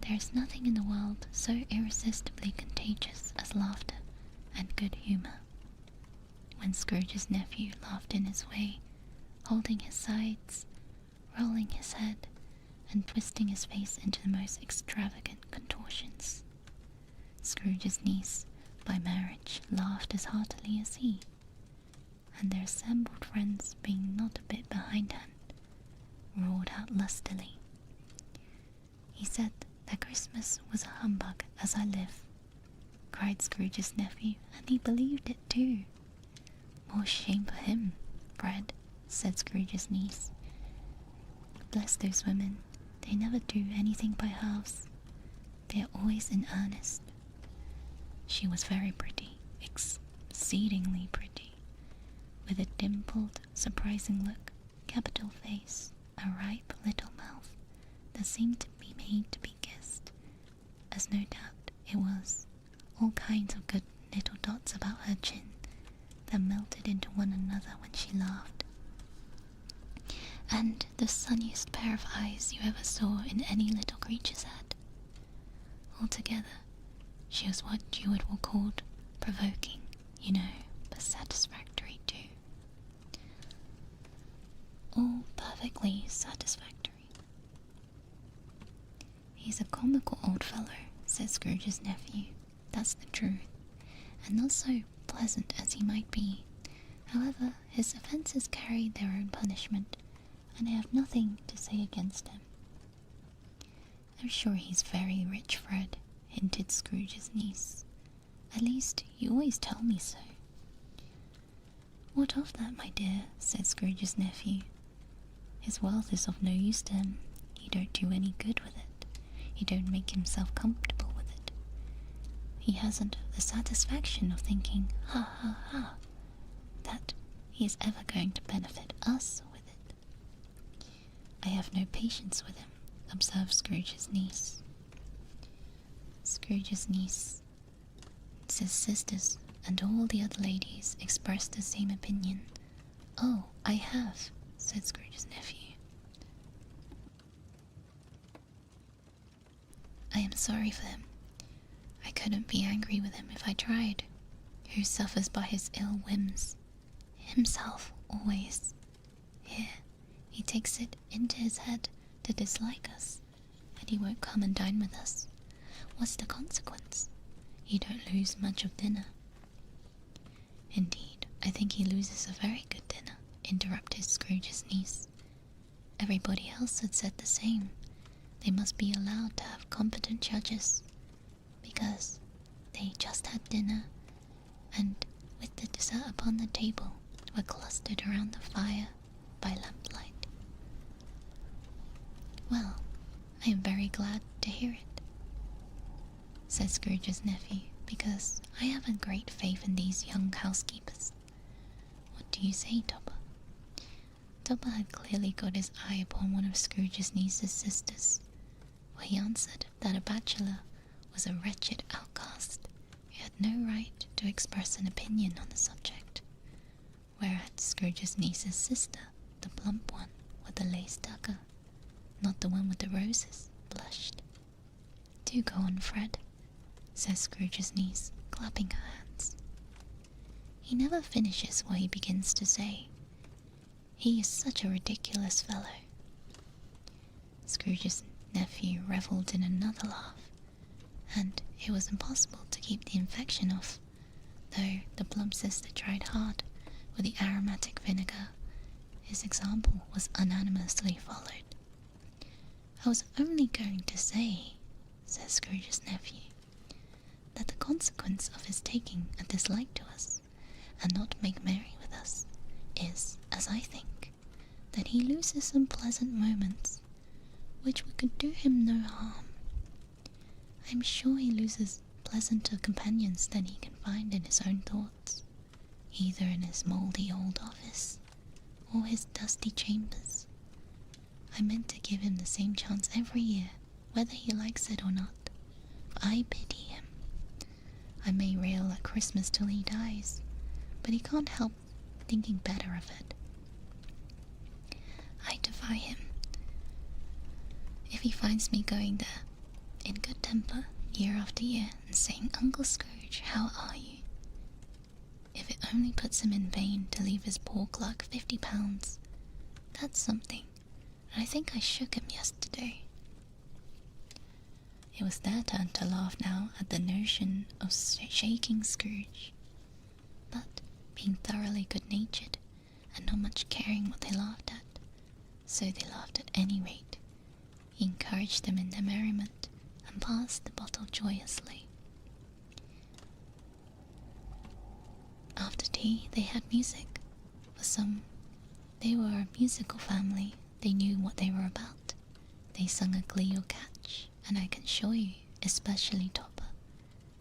S1: There is nothing in the world so irresistibly contagious as laughter and good humour. When Scrooge's nephew laughed in his way, holding his sides, rolling his head, and twisting his face into the most extravagant contortions, Scrooge's niece, by marriage, laughed as heartily as he, and their assembled friends, being not a bit behindhand, roared out lustily. He said that Christmas was a humbug as I live, cried Scrooge's nephew, and he believed it too. More shame for him, Fred, said Scrooge's niece. Bless those women, they never do anything by halves. They are always in earnest. She was very pretty, exceedingly pretty, with a dimpled, surprising look, capital face, a ripe little mouth that seemed to be made to be kissed, as no doubt it was, all kinds of good little dots about her chin that melted into one another when she laughed, and the sunniest pair of eyes you ever saw in any little creature's head. Altogether, she was what you would have called provoking, you know, but satisfactory too. All perfectly satisfactory. He's a comical old fellow, said Scrooge's nephew. That's the truth, and not so pleasant as he might be. However, his offences carry their own punishment, and I have nothing to say against him. I'm sure he's very rich, Fred, hinted Scrooge's niece. At least, you always tell me so. What of that, my dear, said Scrooge's nephew. His wealth is of no use to him. He don't do any good with it. He don't make himself comfortable with it. He hasn't the satisfaction of thinking, ha ha ha, that he is ever going to benefit us with it. I have no patience with him, observed Scrooge's niece. Scrooge's niece, his sisters, and all the other ladies expressed the same opinion. Oh, I have, said Scrooge's nephew. I am sorry for him. I couldn't be angry with him if I tried. Who suffers by his ill whims? Himself, always. Here, he takes it into his head to dislike us, and he won't come and dine with us. What's the consequence? You don't lose much of dinner. Indeed, I think he loses a very good dinner, interrupted Scrooge's niece. Everybody else had said the same. They must be allowed to have competent judges, because they just had dinner, and with the dessert upon the table, were clustered around the fire by lamplight. Well, I am very glad to hear it, said Scrooge's nephew, because I have a great faith in these young housekeepers. What do you say, Topper? Topper had clearly got his eye upon one of Scrooge's niece's sisters, for he answered that a bachelor was a wretched outcast who had no right to express an opinion on the subject, whereat Scrooge's niece's sister, the plump one with the lace tucker, not the one with the roses, blushed. Do go on, Fred, says Scrooge's niece, clapping her hands. He never finishes what he begins to say. He is such a ridiculous fellow. Scrooge's nephew revelled in another laugh, and it was impossible to keep the infection off, though the plump sister tried hard with the aromatic vinegar. His example was unanimously followed. I was only going to say, said Scrooge's nephew, that the consequence of his taking a dislike to us, and not make merry with us, is, as I think, that he loses some pleasant moments, which could do him no harm. I am sure he loses pleasanter companions than he can find in his own thoughts, either in his mouldy old office, or his dusty chambers. I meant to give him the same chance every year, whether he likes it or not, for I pity him. I may rail at Christmas till he dies, but he can't help thinking better of it. I defy him. If he finds me going there, in good temper year after year and saying, "Uncle Scrooge, how are you?" If it only puts him in vain to leave his poor clerk £50, that's something, and I think I shook him yesterday. It was their turn to laugh now at the notion of shaking Scrooge, but being thoroughly good-natured and not much caring what they laughed at, so they laughed at any rate. He encouraged them in their merriment and passed the bottle joyously. After tea they had music. For some, they were a musical family. They knew what they were about. They sung a glee or catch, and I can assure you, especially Topper,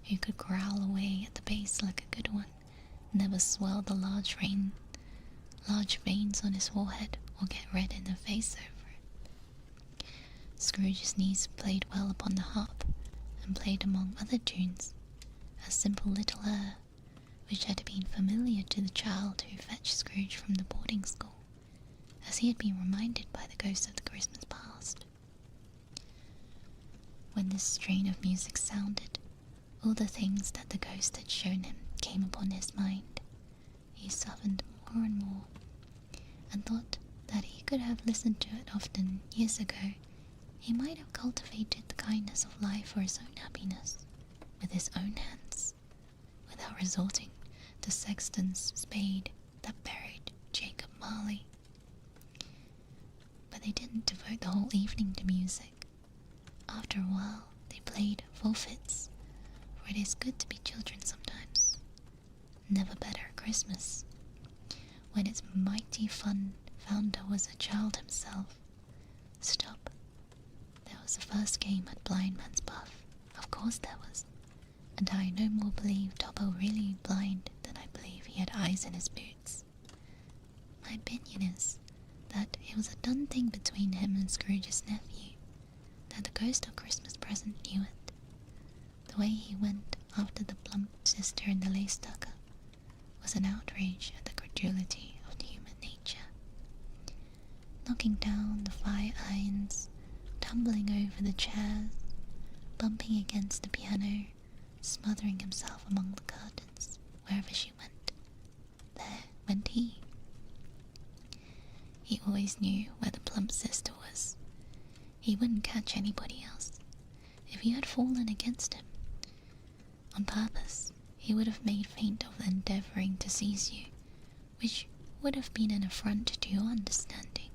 S1: who could growl away at the bass like a good one, never swell the large veins on his forehead or get red in the face over it. Scrooge's niece played well upon the harp, and played among other tunes a simple little air, which had been familiar to the child who fetched Scrooge from the boarding school, as he had been reminded by the ghost of the Christmas past. When this strain of music sounded, all the things that the ghost had shown him came upon his mind. He softened more and more, and thought that he could have listened to it often years ago. He might have cultivated the kindness of life for his own happiness, with his own hands, without resorting to Sexton's spade that buried Jacob Marley. But they didn't devote the whole evening to music. After a while, they played forfeits, for it is good to be children sometimes. Never better at Christmas, when its mighty fun founder was a child himself. Stop. There was the first game at Blind Man's Buff. Of course there was. And I no more believe Topper really blind than I believe he had eyes in his boots. My opinion is that it was a done thing between him and Scrooge's nephew, that the ghost of Christmas present knew it. The way he went after the plump sister in the lace tucker was an outrage at the credulity of human nature. Knocking down the fire irons, tumbling over the chairs, bumping against the piano, smothering himself among the curtains, wherever she went, there went he. He always knew where the plump sister was. He wouldn't catch anybody else. If you had fallen against him on purpose, he would have made feint of endeavouring to seize you, which would have been an affront to your understanding,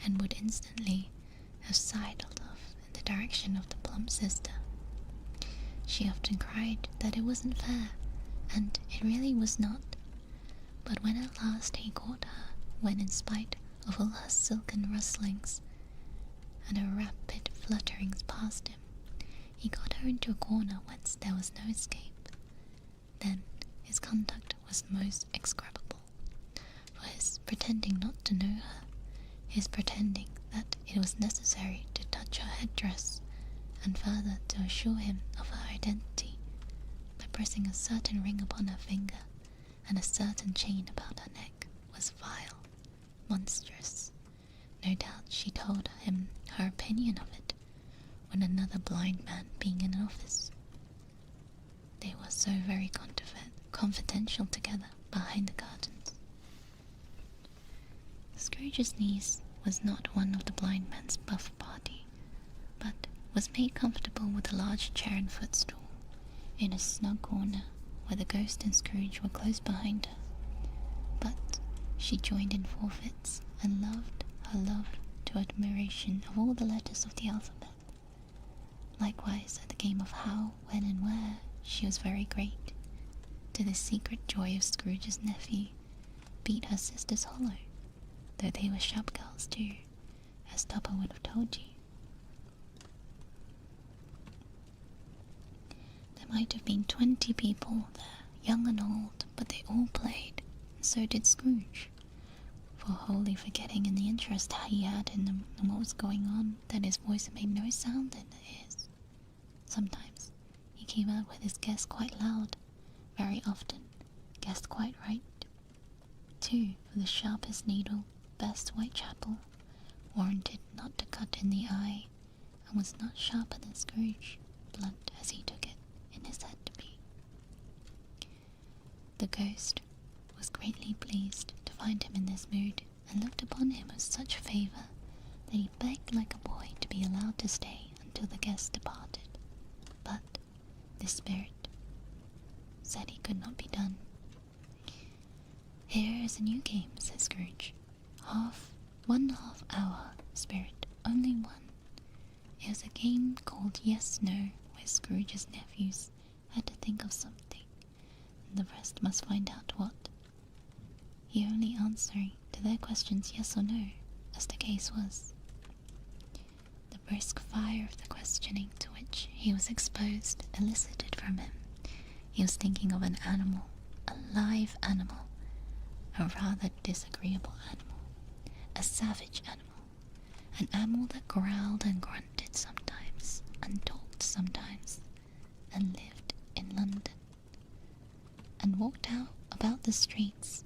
S1: and would instantly have sidled off in the direction of the plump sister. She often cried that it wasn't fair, and it really was not. But when at last he caught her, when in spite of all her silken rustlings and her rapid flutterings past him, he got her into a corner whence there was no escape, then his conduct was most execrable. For his pretending not to know her, his pretending that it was necessary to touch her headdress, and further to assure him of her identity by pressing a certain ring upon her finger and a certain chain about her neck, was vile, monstrous. No doubt she told him her opinion of it when another blind man being in office. They were so very confidential together behind the curtains. Scrooge's niece was not one of the blind man's buff party, but was made comfortable with a large chair and footstool, in a snug corner where the ghost and Scrooge were close behind her. But she joined in forfeits, and loved her love to admiration of all the letters of the alphabet. Likewise at the game of how, when, and where, she was very great, to the secret joy of Scrooge's nephew, beat her sisters hollow, though they were sharp girls too, as Topper would have told you. There might have been 20 people there, young and old, but they all played, and so did Scrooge, for wholly forgetting in the interest he had in them and what was going on, that his voice made no sound in their ears. Sometimes he came out with his guess quite loud, very often guessed quite right, too, for the sharpest needle, best Whitechapel, warranted not to cut in the eye, and was not sharper than Scrooge, blunt as he took it in his head to be. The ghost was greatly pleased to find him in this mood, and looked upon him with such favour that he begged like a boy to be allowed to stay until the guest departed. But the spirit said he could not be done. "Here is a new game," said Scrooge. One half hour, spirit, only one. It was a game called Yes No, where Scrooge's nephews had to think of something, and the rest must find out what. He only answering to their questions yes or no, as the case was. The brisk fire of the questioning to which he was exposed elicited from him. He was thinking of an animal, a live animal, a rather disagreeable animal, a savage animal, an animal that growled and grunted sometimes, and talked sometimes, and lived in London, and walked out about the streets,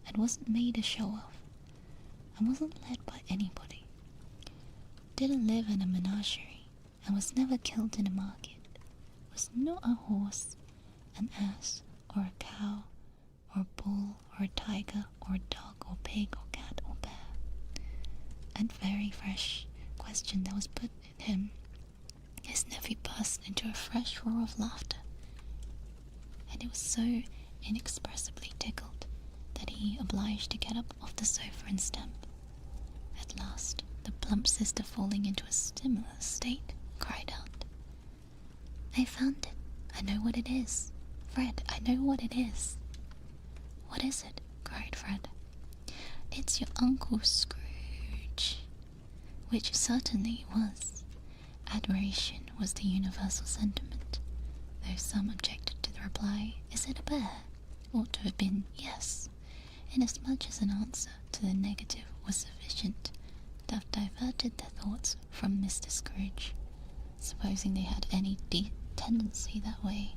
S1: and wasn't made a show of, and wasn't led by anybody, didn't live in a menagerie, and was never killed in a market, was not a horse, an ass, or a cow, or a bull, or a tiger, or a dog, or pig, or cat, or bear. And very fresh question that was put in him, his nephew burst into a fresh roar of laughter, and it was so inexpressibly tickled that he obliged to get up off the sofa and stamp. At last, the plump sister, falling into a similar state, cried out, "I found it! I know what it is! Fred, I know what it is!" "What is it?" cried Fred. "It's your Uncle Scrooge." Which certainly was. Admiration was the universal sentiment, though some objected to the reply, "Is it a bear?" ought to have been yes, inasmuch as an answer to the negative was sufficient to have diverted their thoughts from Mr. Scrooge, supposing they had any tendency that way.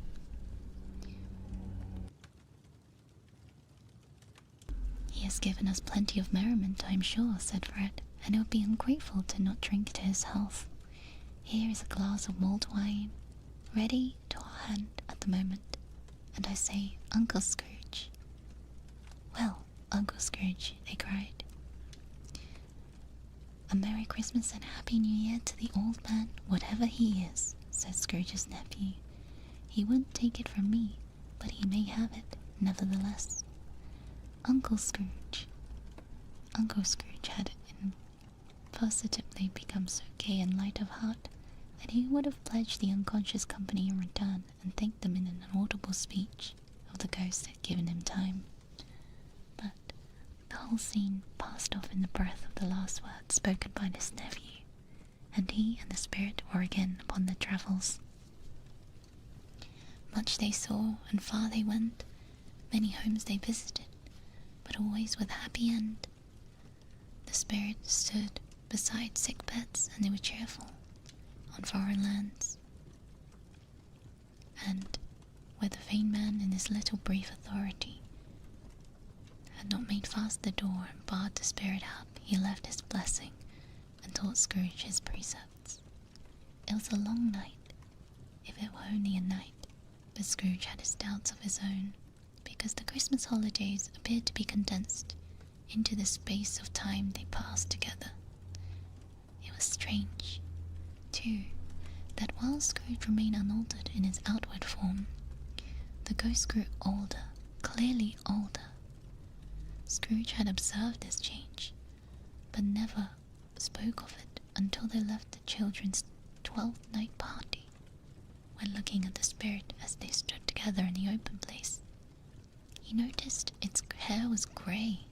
S1: "He has given us plenty of merriment, I am sure," said Fred, "and it would be ungrateful to not drink to his health. Here is a glass of mulled wine, ready to our hand at the moment, and I say, Uncle Scrooge." "Well, Uncle Scrooge," they cried. "A Merry Christmas and Happy New Year to the old man, whatever he is," said Scrooge's nephew. "He wouldn't take it from me, but he may have it, nevertheless. Uncle Scrooge." Uncle Scrooge had imperceptibly become so gay and light of heart that he would have pledged the unconscious company in return, and thanked them in an audible speech if the ghost had given him time. But the whole scene passed off in the breath of the last words spoken by his nephew, and he and the spirit were again upon their travels. Much they saw, and far they went, many homes they visited, but always with a happy end. The spirit stood beside sick beds, and they were cheerful, on foreign lands. And where the vain man in his little brief authority had not made fast the door and barred the spirit out, he left his blessing and taught Scrooge his precepts. It was a long night, if it were only a night, but Scrooge had his doubts of his own, because the Christmas holidays appeared to be condensed into the space of time they passed together. It was strange, too, that while Scrooge remained unaltered in his outward form, the ghost grew older, clearly older. Scrooge had observed this change, but never spoke of it until they left the children's 12th night party, when looking at the spirit as they stood together in the open place. He noticed its hair was grey.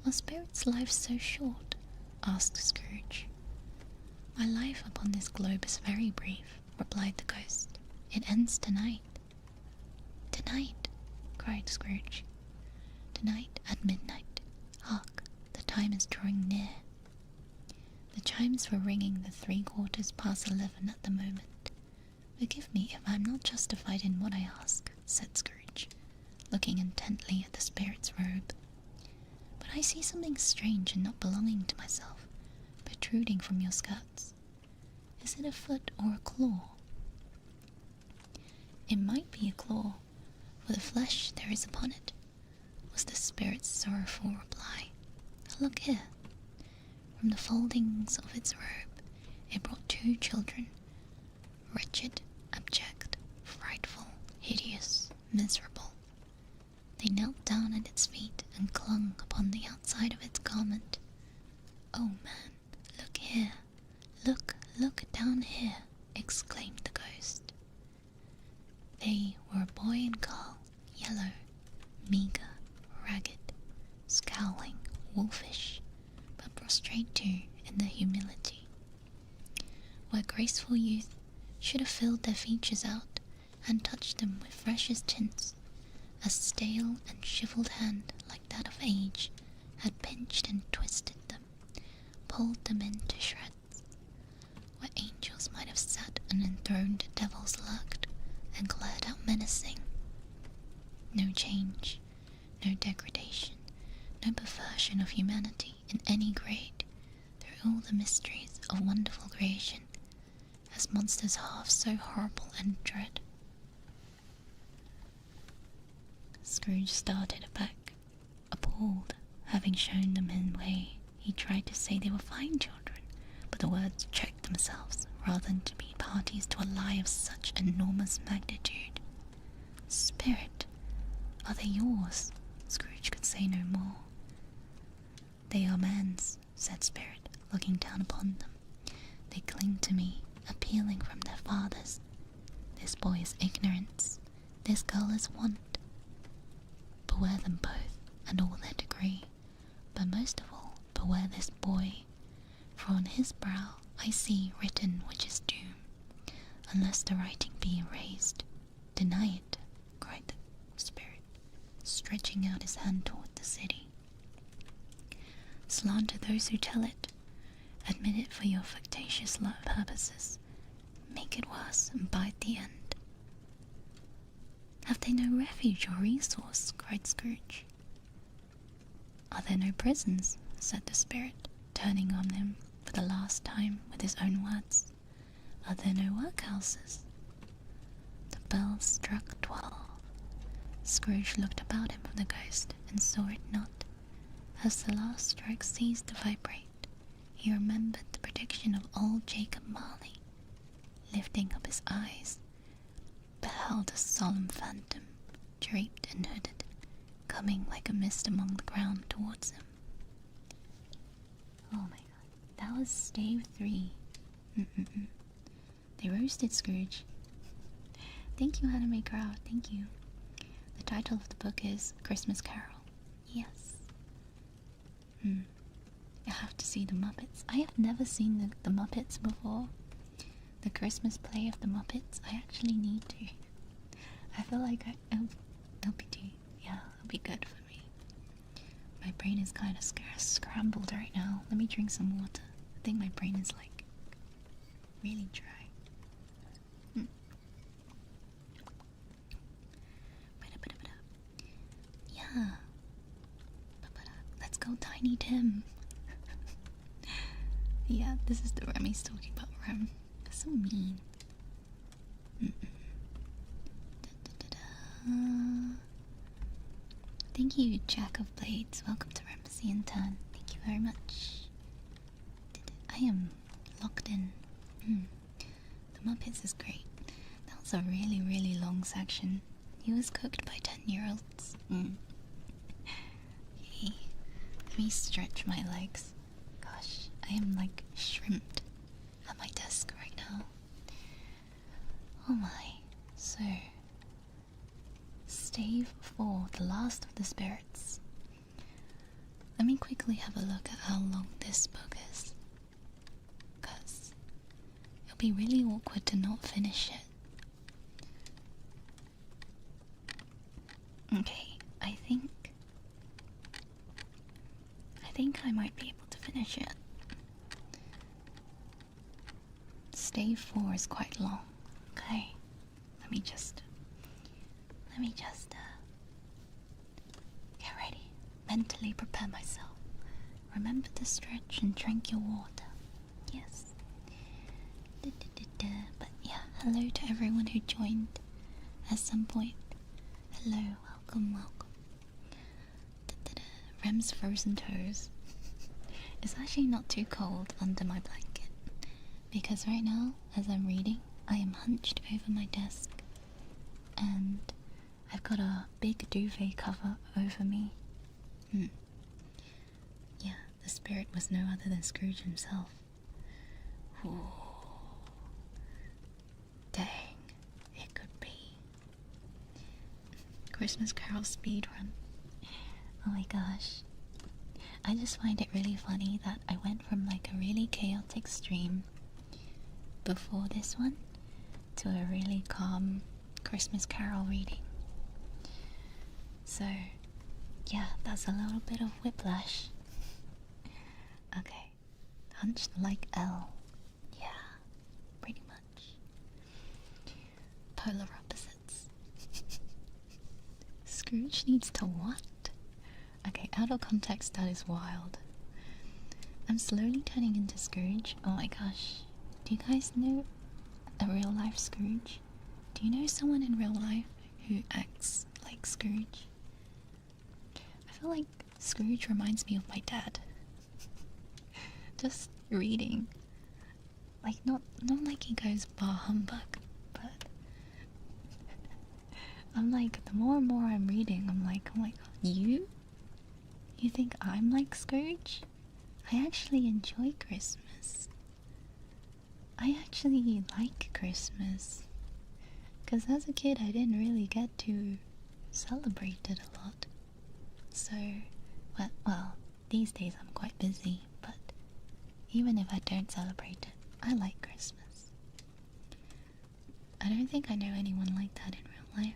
S1: "Are spirits' lives so short?" asked Scrooge. "My life upon this globe is very brief," replied the ghost. "It ends tonight." "Tonight!" cried Scrooge. "Tonight at midnight. Hark, the time is drawing near." The chimes were ringing the 11:15 at the moment. "Forgive me if I am not justified in what I ask," said Scrooge, looking intently at the spirit's robe, "but I see something strange and not belonging to myself protruding from your skirts. Is it a foot or a claw? It might be a claw, for the flesh there is upon it, was the spirit's sorrowful reply. Look here. From the foldings of its robe, it brought 2 children, wretched, abject, frightful, hideous, miserable. They knelt down at its feet and clung upon the outside of its garment. Oh man, look here, look down here, exclaimed the ghost. They were a boy and girl, yellow, meagre, ragged, scowling, wolfish, but prostrate too in their humility. Where graceful youth should have filled their features out and touched them with freshest tints, a stale and shriveled hand like that of age had pinched and twisted them, pulled them into shreds. Where angels might have sat and enthroned devils lurked and glared out menacing. No change, no degradation, no perversion of humanity in any grade, through all the mysteries of wonderful creation, as monsters half so horrible and dread. Scrooge started aback, appalled. Having shown them his way, he tried to say they were fine children, but the words checked themselves, rather than to be parties to a lie of such enormous magnitude. Spirit, are they yours? Scrooge could say no more. They are man's, said Spirit, looking down upon them. They cling to me, appealing from their fathers. This boy is ignorance, this girl is want. Beware them both, and all their degree, but most of all, beware this boy, for on his brow I see written which is doom, unless the writing be erased. Deny it, cried the Spirit, stretching out his hand toward the city. Slander those who tell it. Admit it for your factitious purposes. Make it worse and bide the end. Have they no refuge or resource? Cried Scrooge. Are there no prisons? Said the Spirit, turning on him for the last time with his own words. Are there no workhouses? The bell struck 12. Scrooge looked about him for the ghost and saw it not. As the last stroke ceased to vibrate, he remembered the prediction of old Jacob Marley. Lifting up his eyes, beheld a solemn phantom, draped and hooded, coming like a mist among the ground towards him. Oh my god, that was stave 3. They roasted Scrooge. Thank you, Anime Crowd, thank you. The title of the book is Christmas Carol. Yes. I have to see the Muppets. I have never seen the Muppets before. The Christmas play of the Muppets. I actually need to. I feel like it'll be good for me. My brain is kind of scrambled right now. Let me drink some water. I think my brain is like really dry. Yeah. Let's go, Tiny Tim. Yeah, this is the Rem he's talking about. Rem. So mean. Thank you, Jack of Blades. Welcome to Ramsey and Turn. Thank you very much. I am locked in. The Muppets is great. That was a really, really long section. He was cooked by 10-year-olds. Okay. Let me stretch my legs. Gosh, I am like shrimped at my desk right now. Oh my. So, stave 4, the last of the spirits. Let me quickly have a look at how long this book is, because it'll be really awkward to not finish it. Okay, I think I might be able to finish it. Stave 4 is quite long. Okay, let me just get ready, mentally prepare myself. Remember to stretch and drink your water. Yes. But yeah, hello to everyone who joined at some point. Hello, welcome, welcome. Rem's frozen toes. It's actually not too cold under my blanket because right now, as I'm reading, I am hunched over my desk and I've got a big duvet cover over me. Yeah, the spirit was no other than Scrooge himself. Ooh. Dang, it could be. Christmas Carol speedrun. Oh my gosh. I just find it really funny that I went from like a really chaotic stream before this one to a really calm Christmas Carol reading. So, yeah, that's a little bit of whiplash. Okay, hunched like L. Yeah, pretty much. Polar opposites. Scrooge needs to what? Okay, out of context, that is wild. I'm slowly turning into Scrooge. Oh my gosh. Do you guys know a real life Scrooge? Do you know someone in real life who acts like Scrooge? I feel like Scrooge reminds me of my dad. Just reading. Like, not like he goes bah humbug, but I'm like, the more and more I'm reading, I'm like, oh my god, you? You think I'm like Scrooge? I actually enjoy Christmas. I actually like Christmas. Because as a kid, I didn't really get to celebrate it a lot. So, well, these days I'm quite busy, but even if I don't celebrate it, I like Christmas. I don't think I know anyone like that in real life.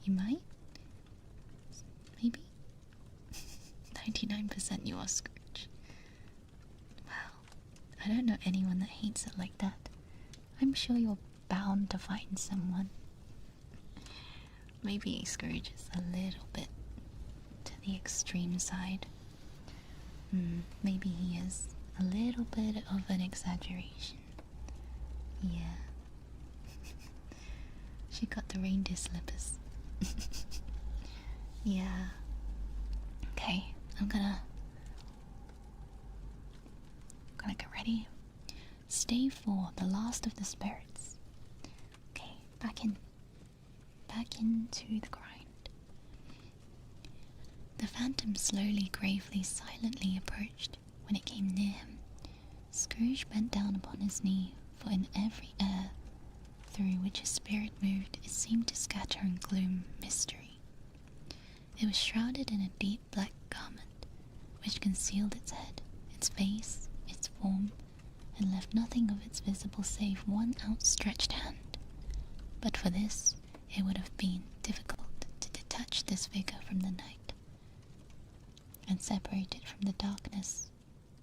S1: You might? Maybe? 99% you are Scrooge. Wow. I don't know anyone that hates it like that. I'm sure you're bound to find someone. Maybe Scrooge is a little bit to the extreme side. Maybe he is a little bit of an exaggeration. Yeah. She got the reindeer slippers. Yeah. Okay, I'm gonna get ready. Stay for the last of the spirits. Okay, back into the grind. The phantom slowly, gravely, silently approached. When it came near him, Scrooge bent down upon his knee, for in every air through which his spirit moved, it seemed to scatter in gloom mystery. It was shrouded in a deep black garment, which concealed its head, its face, its form, and left nothing of its visible save one outstretched hand. But for this, it would have been difficult to detach this figure from the night, and separate it from the darkness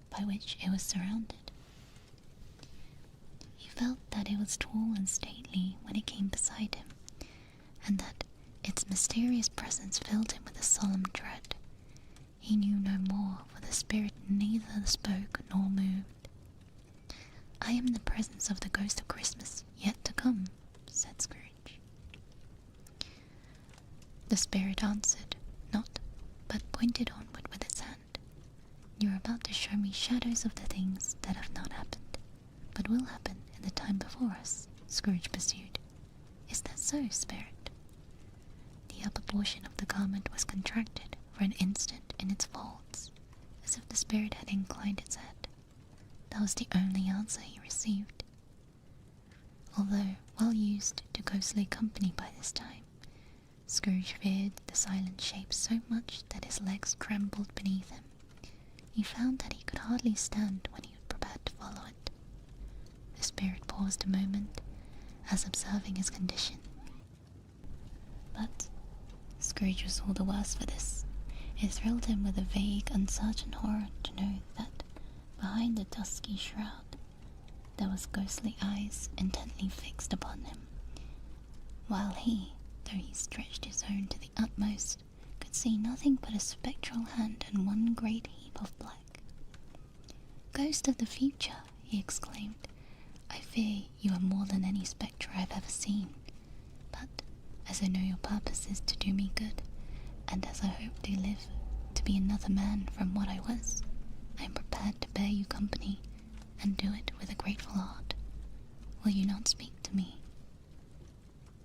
S1: by which it was surrounded. He felt that it was tall and stately when it came beside him, and that its mysterious presence filled him with a solemn dread. He knew no more, for the spirit neither spoke nor moved. "I am the presence of the ghost of Christmas yet to come," said Scrooge. The spirit answered not, but pointed onward with its hand. "You're about to show me shadows of the things that have not happened, but will happen in the time before us," Scrooge pursued. "Is that so, spirit?" The upper portion of the garment was contracted for an instant in its folds, as if the spirit had inclined its head. That was the only answer he received. Although well used to ghostly company by this time, Scrooge feared the silent shape so much that his legs trembled beneath him. He found that he could hardly stand when he was prepared to follow it. The spirit paused a moment, as observing his condition. But Scrooge was all the worse for this. It thrilled him with a vague, uncertain horror to know that behind the dusky shroud there was ghostly eyes intently fixed upon him, while he, though he stretched his own to the utmost, could see nothing but a spectral hand and one great heap of black. "Ghost of the future," he exclaimed, "I fear you are more than any spectre I've ever seen, but as I know your purpose is to do me good, and as I hope to live to be another man from what I was, I am prepared to bear you company and do it with a grateful heart. Will you not speak to me?"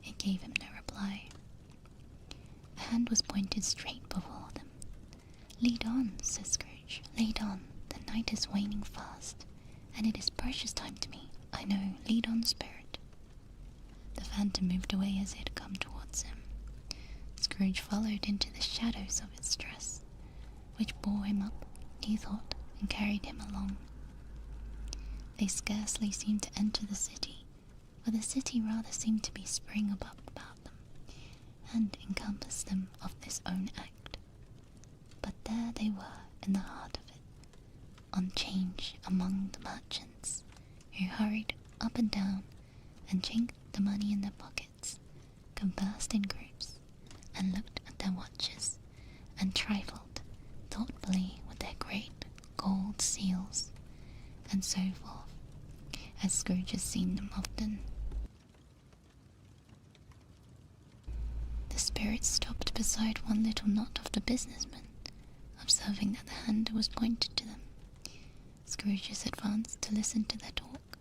S1: It gave him no reply. A hand was pointed straight before them. "Lead on," said Scrooge. "Lead on. The night is waning fast, and it is precious time to me. I know. Lead on, spirit." The phantom moved away as it had come towards him. Scrooge followed into the shadows of its dress, which bore him up, he thought, and carried him along. They scarcely seemed to enter the city, for the city rather seemed to be spring about them, and encompass them of its own act. But there they were in the heart of it, on change among the merchants, who hurried up and down and chinked the money in their pockets, conversed in groups, and looked at their watches, and trifled thoughtfully with their great gold seals, and so forth, as Scrooge had seen them often. The spirit stopped beside one little knot of the businessmen, observing that the hand was pointed to them. Scrooge advanced to listen to their talk.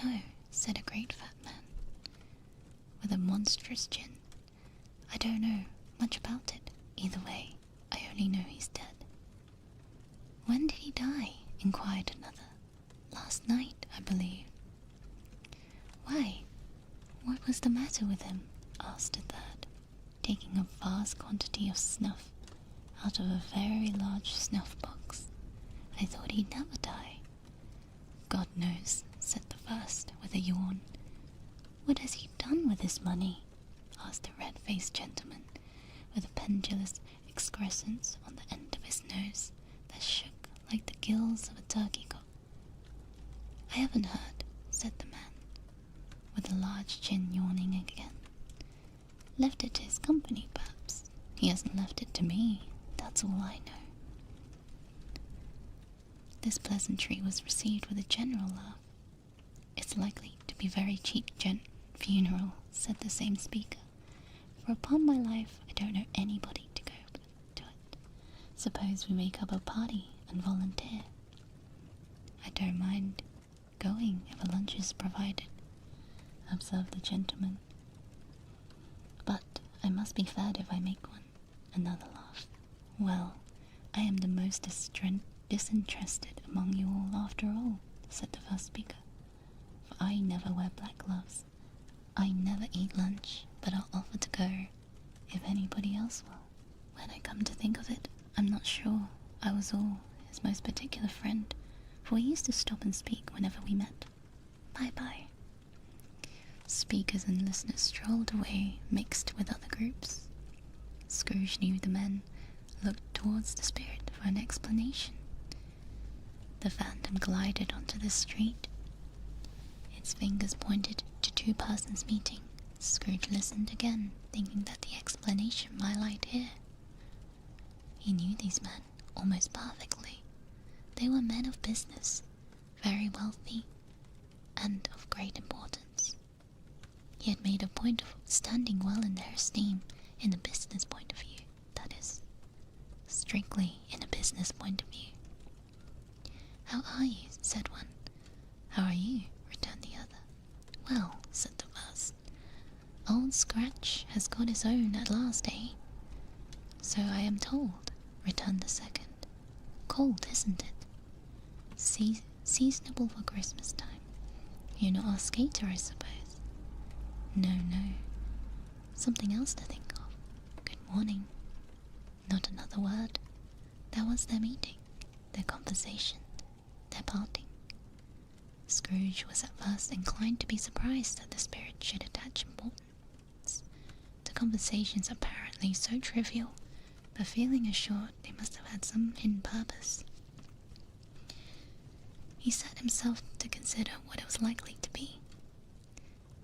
S1: "No," said a great fat man, with a monstrous chin. "I don't know much about it. Either way, I only know he's dead." "When did he die?" inquired another. "Last night, I believe." "Why, what was the matter with him?" asked a third, taking a vast quantity of snuff out of a very large snuff box. "I thought he'd never die." "God knows," said the first, with a yawn. "What has he done with his money?" asked a red-faced gentleman, with a pendulous excrescence on the end of his nose that shook like the gills of a turkey cock. "I haven't heard," said the man, with a large chin, yawning again. "Left it to his company, perhaps. He hasn't left it to me, that's all I know." This pleasantry was received with a general laugh. "It's likely to be very cheap funeral," said the same speaker, "for upon my life I don't know anybody to go to it. Suppose we make up a party and volunteer?" "I don't mind going if a lunch is provided," observed the gentleman. "But I must be fed if I make one." Another laugh. "Well, I am the most disinterested among you all after all," said the first speaker, "for I never wear black gloves. I never eat lunch, but I'll offer to go if anybody else will. When I come to think of it, I'm not sure I was all his most particular friend, for we used to stop and speak whenever we met. Bye-bye." Speakers and listeners strolled away, mixed with other groups. Scrooge knew the men looked towards the spirit for an explanation. The phantom glided onto the street. Its fingers pointed to two persons meeting. Scrooge listened again, thinking that the explanation might lie here. He knew these men almost perfectly. They were men of business, very wealthy, and of great importance. He had made a point of standing well in their esteem in a business point of view, that is, strictly in a business point of view. "How are you?" said one. "How are you?" returned the other. "Well," said the first, "Old Scratch has got his own at last, eh?" "So I am told," returned the second. "Cold, isn't it?" Seasonable for Christmas time. You're not a skater, I suppose?" No. Something else to think of. Good morning." Not another word. That was their meeting, their conversation, their parting. Scrooge was at first inclined to be surprised that the spirit should attach importance to conversations apparently so trivial, but feeling assured they must have had some hidden purpose, he set himself to consider what it was likely to be.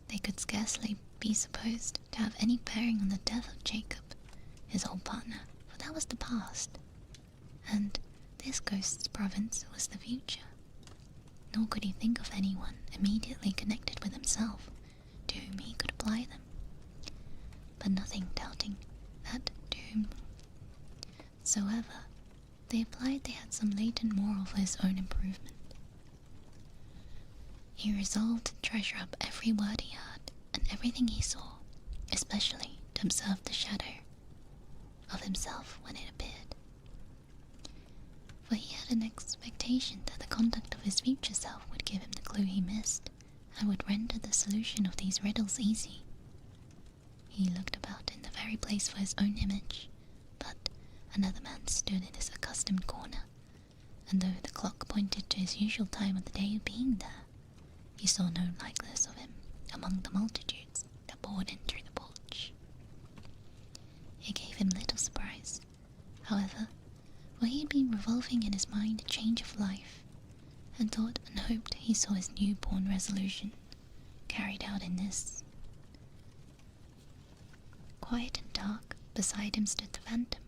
S1: They could scarcely be supposed to have any bearing on the death of Jacob, his old partner, for that was the past, and this ghost's province was the future. nor could he think of anyone immediately connected with himself to whom he could apply them, but nothing doubting that doom. Soever, they implied they had some latent moral for his own improvement. He resolved to treasure up every word he heard and everything he saw, especially to observe the shadow of himself when it appeared. For he had an expectation that the conduct of his future self would give him the clue he missed, and would render the solution of these riddles easy. He looked about in the very place for his own image, but another man stood in his accustomed corner, and though the clock pointed to his usual time of the day of being there, he saw no likeness of him among the multitudes that poured in through the porch. It gave him little surprise, however, for he had been revolving in his mind a change of life, and thought and hoped he saw his newborn resolution carried out in this. Quiet and dark, beside him stood the phantom,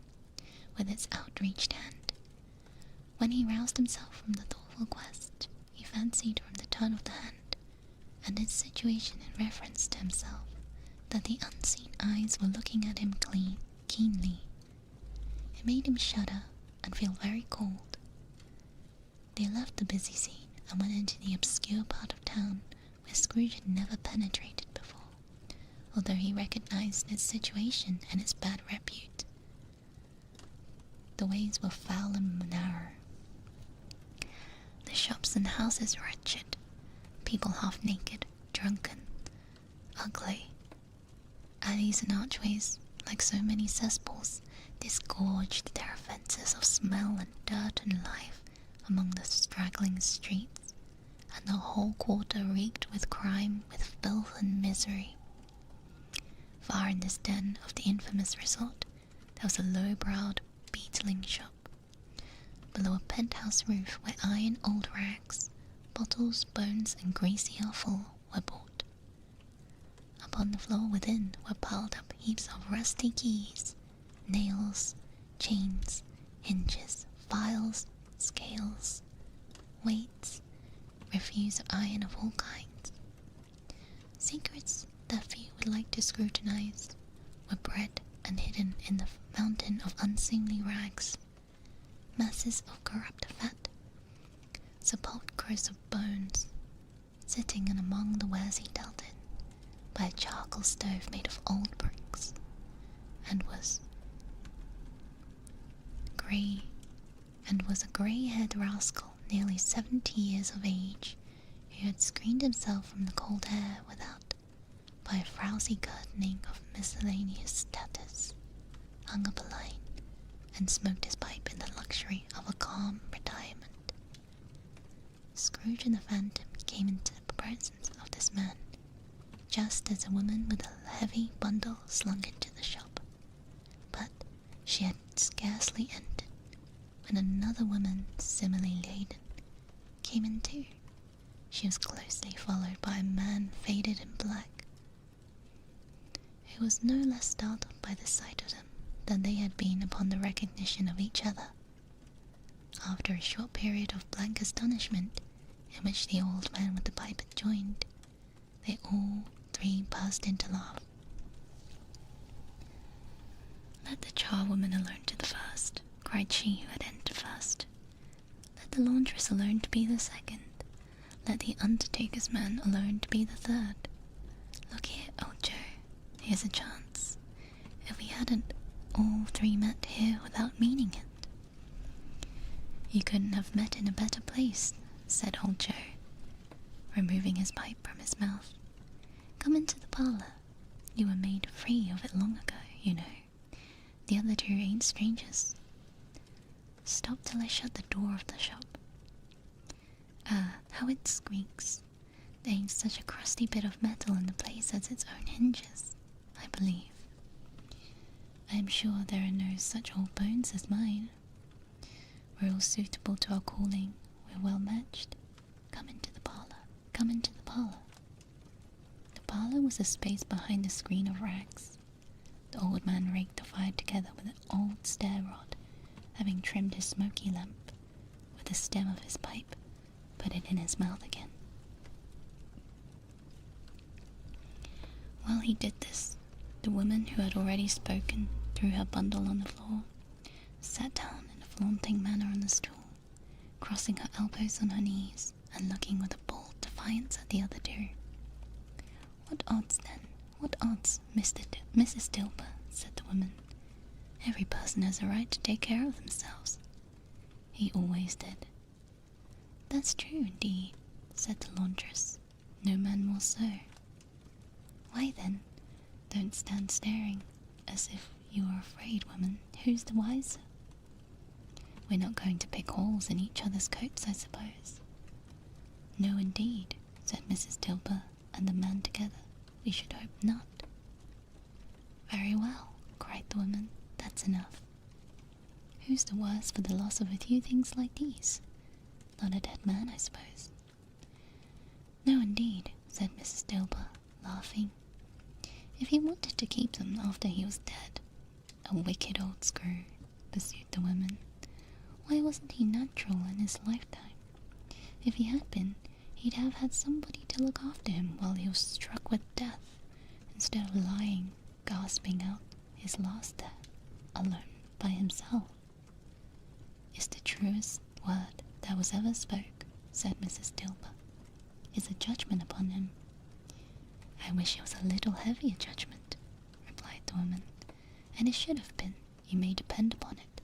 S1: with its outreached hand. When he roused himself from the thoughtful quest, he fancied from the turn of the hand, and its situation in reference to himself, that the unseen eyes were looking at him keenly. It made him shudder and feel very cold. They left the busy scene and went into the obscure part of town where Scrooge had never penetrated before, although he recognized its situation and its bad repute. The ways were foul and narrow. The shops and houses wretched, people half naked, drunken, ugly. Alleys and archways, like so many cesspools, disgorged their offences of smell and dirt and life among the straggling streets, and the whole quarter reeked with crime, with filth and misery. Far in this den of the infamous resort, there was a low-browed, beetling shop, below a penthouse roof where iron old rags, bottles, bones, and greasy offal were bought. Upon the floor within were piled up heaps of rusty keys, nails, chains, hinges, files, scales, weights, refuse of iron of all kinds. Secrets that few would like to scrutinize were bred and hidden in the mountain of unseemly rags, masses of corrupt fat, sepulchres of bones, sitting in among the wares he dealt in, by a charcoal stove made of old bricks, and was a grey-haired rascal nearly 70 years of age, who had screened himself from the cold air without by a frowsy curtaining of miscellaneous status, hung up a line, and smoked his pipe in the luxury of a calm retirement. Scrooge and the Phantom came into the presence of this man, just as a woman with a heavy bundle slunk into the shop, but she had scarcely entered when another woman, similarly laden, came in too. She was closely followed by a man faded in black, who was no less startled by the sight of them than they had been upon the recognition of each other. After a short period of blank astonishment, in which the old man with the pipe had joined, they all three burst into laugh. "Let the charwoman alone to the first," cried she who had entered first. "Let the laundress alone to be the second. Let the undertaker's man alone to be the third. Look here, old Joe, here's a chance. If we hadn't all three met here without meaning it." "You couldn't have met in a better place," said old Joe, removing his pipe from his mouth. "Come into the parlour. You were made free of it long ago, you know. The other two ain't strangers. Stop till I shut the door of the shop. Ah, how it squeaks. There ain't such a crusty bit of metal in the place as its own hinges, I believe. I am sure there are no such old bones as mine. We're all suitable to our calling. We're well matched. Come into the parlour. Come into the parlour." The parlour was a space behind the screen of rags. The old man raked the fire together with an old stair rod, having trimmed his smoky lamp with the stem of his pipe, put it in his mouth again. While he did this, the woman who had already spoken threw her bundle on the floor, sat down in a flaunting manner on the stool, crossing her elbows on her knees and looking with a bold defiance at the other two. "What odds, then? What odds, Mrs. Dilber?" said the woman. "Every person has a right to take care of themselves." He always did. "That's true, indeed," said the laundress. "No man more so." "Why, then, don't stand staring as if you were afraid, woman. Who's the wiser? We're not going to pick holes in each other's coats, I suppose." "No, indeed," said Mrs. Dilber and the man together. "We should hope not." "Very well," cried the woman. "That's enough. Who's the worse for the loss of a few things like these? Not a dead man, I suppose." "No, indeed," said Mrs. Dilber, laughing. "If he wanted to keep them after he was dead, a wicked old screw," pursued the woman. "Why wasn't he natural in his lifetime? If he had been, he'd have had somebody to look after him while he was struck with death, instead of lying, gasping out his last death, alone by himself." "Is the truest word that was ever spoke," said Mrs. Dilber. "Is a judgment upon him." "I wish it was a little heavier judgment," replied the woman, "and it should have been, you may depend upon it,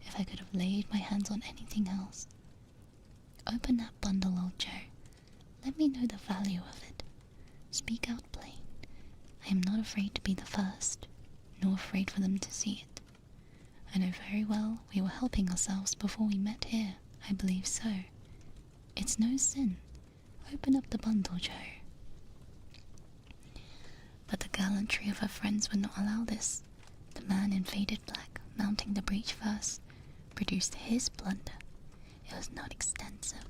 S1: if I could have laid my hands on anything else. Open that bundle, old Joe. Let me know the value of it. Speak out plain. I am not afraid to be the first, nor afraid for them to see it. I know very well we were helping ourselves before we met here. I believe so. It's no sin. Open up the bundle, Joe." But the gallantry of her friends would not allow this. The man in faded black, mounting the breech first, produced his plunder. It was not extensive.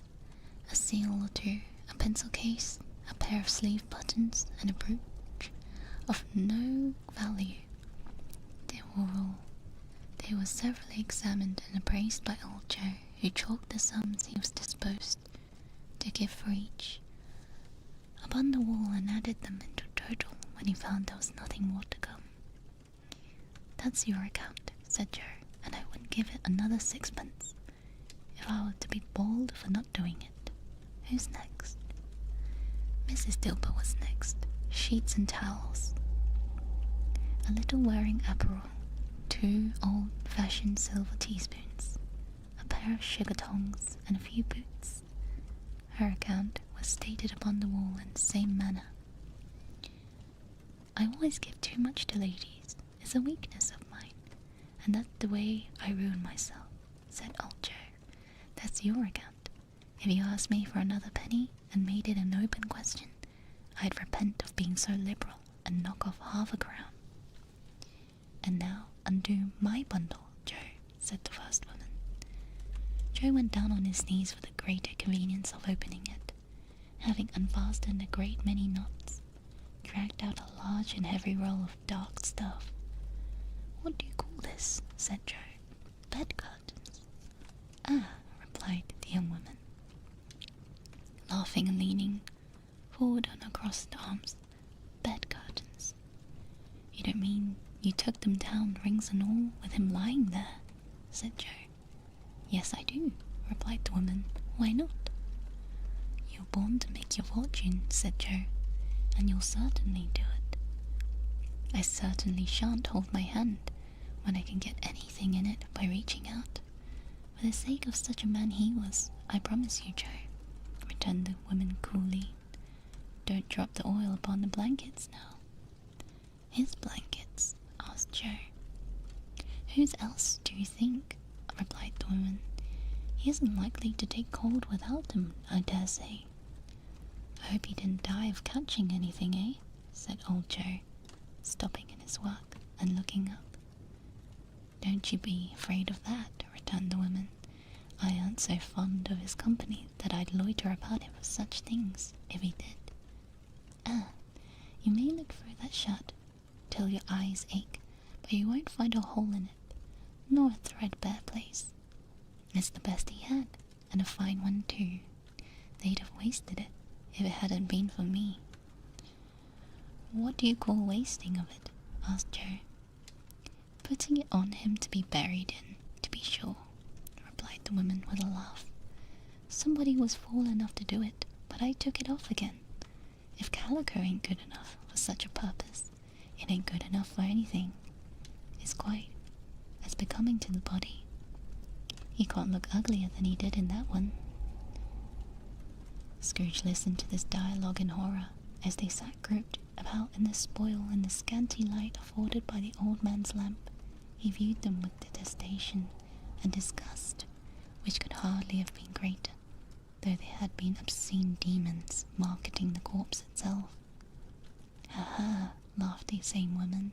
S1: A seal or two, a pencil case, a pair of sleeve buttons, and a brooch of no value. They were severally examined and appraised by old Joe, who chalked the sums he was disposed to give for each upon the wall and added them into total when he found there was nothing more to come. "That's your account," said Joe, "and I wouldn't give it another sixpence if I were to be bald for not doing it. Who's next?" Mrs. Dilber was next. Sheets and towels, a little wearing apparel, 2 old-fashioned silver teaspoons, a pair of sugar tongs, and a few boots. Her account was stated upon the wall in the same manner. "I always give too much to ladies. It's a weakness of mine, and that's the way I ruin myself," said old Joe. "That's your account. If you asked me for another penny and made it an open question, I'd repent of being so liberal and knock off half a crown." "And now undo my bundle, Joe," said the first woman. Joe went down on his knees for the greater convenience of opening it. Having unfastened a great many knots, dragged out a large and heavy roll of dark stuff. "What do you call this?" said Joe. "Bed curtains." "Ah," replied the young woman, laughing and leaning forward on her crossed arms. "Bed curtains. You don't mean you took them down, rings and all, with him lying there?" said Joe. "Yes, I do," replied the woman. "Why not?" "You're born to make your fortune," said Joe, "and you'll certainly do it." "I certainly shan't hold my hand when I can get anything in it by reaching out. For the sake of such a man he was, I promise you, Joe," returned the woman coolly. "Don't drop the oil upon the blankets now." "His blankets?" asked Joe. "Whose else do you think?" replied the woman. "He isn't likely to take cold without them, I dare say." "I hope he didn't die of catching anything, eh?" said old Joe, stopping in his work and looking up. "Don't you be afraid of that," returned the woman. "I aren't so fond of his company that I'd loiter about him for such things, if he did. Ah, you may look through that shut till your eyes ache, but you won't find a hole in it, nor a threadbare place. It's the best he had, and a fine one too. they'd have wasted it if it hadn't been for me. What do you call wasting of it? Asked Joe. Putting it on him to be buried in, to be sure, replied the woman with a laugh. Somebody was fool enough to do it, but I took it off again. If calico ain't good enough for such a purpose, it ain't good enough for anything. It's quite as becoming to the body. He can't look uglier than he did in that one. Scrooge listened to this dialogue in horror as they sat grouped about in the spoil in the scanty light afforded by the old man's lamp. He viewed them with detestation and disgust, which could hardly have been greater, though they had been obscene demons marketing the corpse itself. Ha ha, laughed the same woman,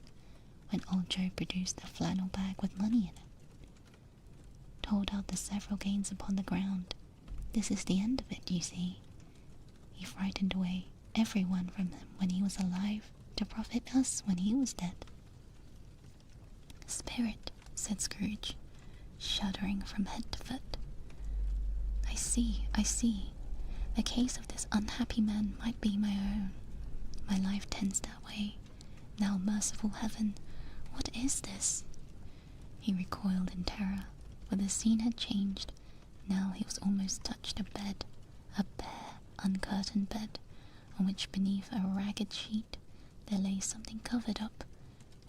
S1: when old Joe produced a flannel bag with money in it, told out the several gains upon the ground. This is the end of it, you see. He frightened away everyone from him when he was alive, to profit us when he was dead. Spirit, said Scrooge, shuddering from head to foot. I see. The case of this unhappy man might be my own. My life tends that way. Now, merciful heaven, what is this? He recoiled in terror, for the scene had changed. Now he was almost touched a bed, a bare, uncurtained bed, on which beneath a ragged sheet there lay something covered up,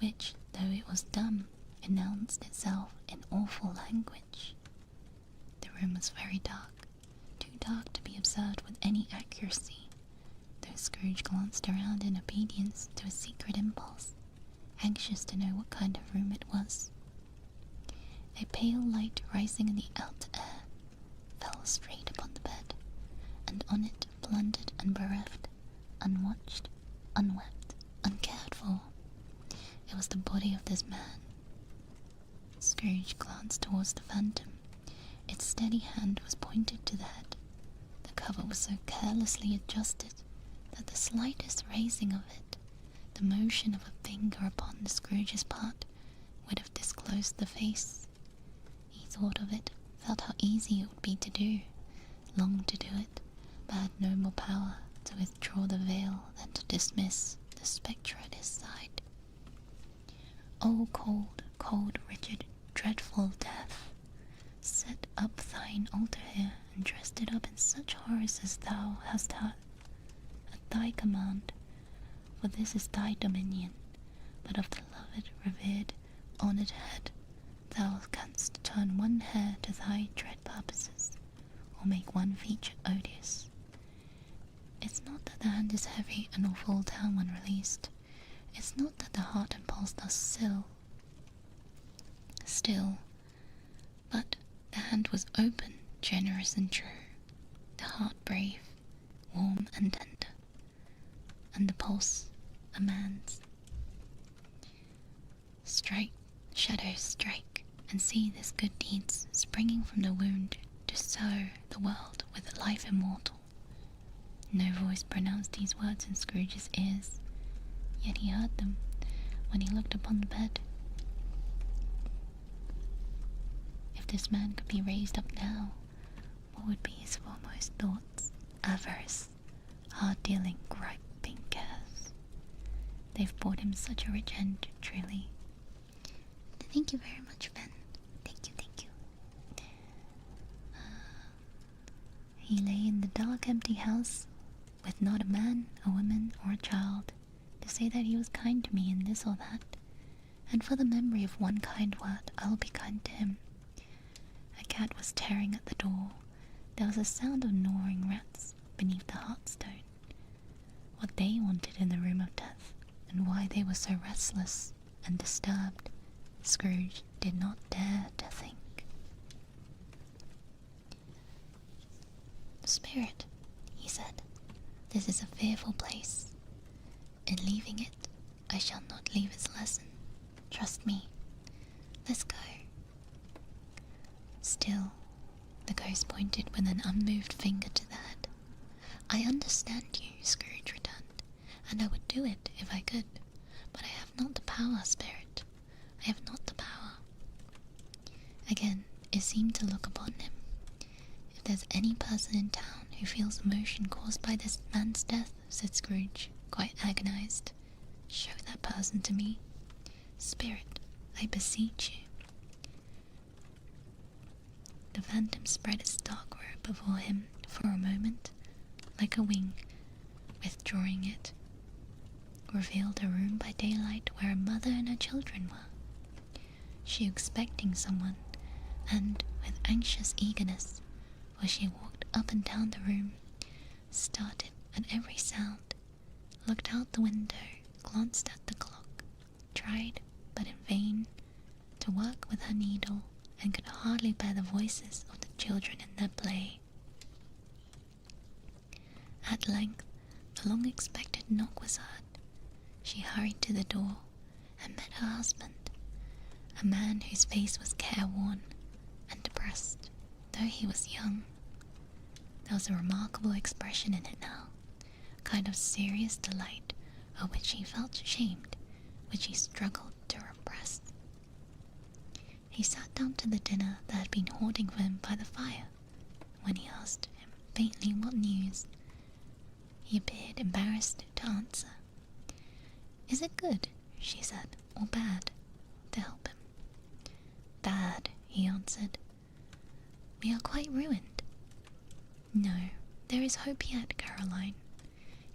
S1: which, though it was dumb, announced itself in awful language. The room was very dark, too dark to be observed with any accuracy, though Scrooge glanced around in obedience to a secret impulse, anxious to know what kind of room it was. A pale light rising in the outer air fell straight upon the bed, and on it, plundered and bereft, unwatched, unwept, uncared for, it was the body of this man. Scrooge glanced towards the phantom. Its steady hand was pointed to the head. The cover was so carelessly adjusted that the slightest raising of it, the motion of a finger upon the Scrooge's part, would have disclosed the face. He thought of it, felt how easy it would be to do, longed to do it, but had no more power to withdraw the veil than to dismiss the spectre at his side. O cold, cold, rigid, dreadful death, set up thine altar here, and dressed it up in such horrors as thou hast had at thy command, for this is thy dominion. But of the loved, revered, honoured head, thou canst turn one hair to thy dread purposes, or make one feature odious. It's not that the hand is heavy and will fall down when released. It's not that the heart and pulse thus still, but the hand was open, generous and true, the heart brave, warm and tender, and the pulse a man's. Strike, shadows, strike, and see this good deeds springing from the wound to sow the world with life immortal. No voice pronounced these words in Scrooge's ears, yet he heard them when he looked upon the bed. If this man could be raised up now, what would be his foremost thoughts? Avarice, hard-dealing, griping cares. They've brought him such a rich end, truly. Thank you very much, Ben. Thank you. He lay in the dark, empty house, with not a man, a woman, or a child to say that he was kind to me in this or that, and for the memory of one kind word I will be kind to him. A cat was tearing at the door. There was a sound of gnawing rats beneath the hearthstone. What they wanted in the room of death, and why they were so restless and disturbed, Scrooge did not dare to think. Spirit, he said, this is a fearful place. In leaving it, I shall not leave its lesson. Trust me. Let's go. Still, the ghost pointed with an unmoved finger to the head. I understand you, Scrooge returned, and I would do it if I could, but I have not the power, Spirit. I have not the power. Again, it seemed to look upon him. If there's any person in town who feels emotion caused by this man's death, said Scrooge, quite agonized. Show that person to me. Spirit, I beseech you. The phantom spread its dark robe before him for a moment, like a wing, withdrawing it, revealed a room by daylight where a mother and her children were. She expecting someone, and with anxious eagerness, for she walked up and down the room, started at every sound, looked out the window, glanced at the clock, tried, but in vain, to work with her needle, and could hardly bear the voices of the children in their play. At length, the long-expected knock was heard. She hurried to the door, and met her husband, a man whose face was careworn and depressed, though he was young. There was a remarkable expression in it now, a kind of serious delight, of which he felt ashamed, which he struggled to repress. He sat down to the dinner that had been hoarding for him by the fire. When he asked him faintly what news, he appeared embarrassed to answer. Is it good, she said, or bad, to help him? Bad, he answered. We are quite ruined. No, there is hope yet, Caroline.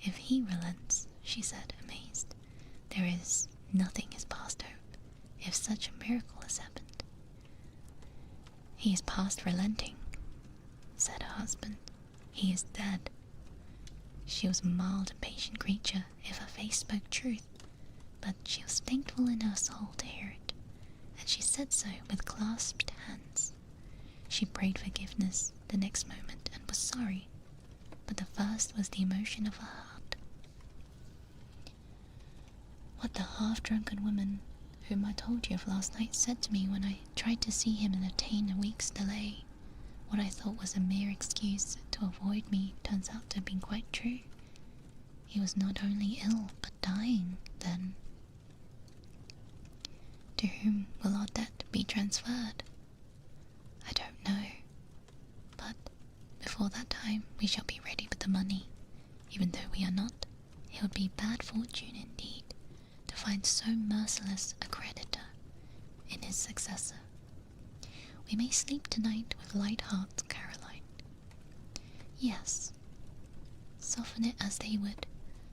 S1: If he relents, she said, amazed, there is nothing is past hope, if such a miracle has happened. He is past relenting, said her husband. He is dead. She was a mild and patient creature, if her face spoke truth, but she was thankful in her soul to hear it, and she said so with clasped hands. She prayed forgiveness the next moment and was sorry, but the first was the emotion of her heart. What the half-drunken woman whom I told you of last night said to me when I tried to see him and obtain a week's delay, what I thought was a mere excuse to avoid me, turns out to have been quite true. He was not only ill, but dying, then. To whom will our debt be transferred? I don't know, but before that time we shall be ready with the money. Even though we are not, it would be bad fortune indeed to find so merciless a creditor in his successor. We may sleep tonight with light hearts, Caroline. Yes, soften it as they would,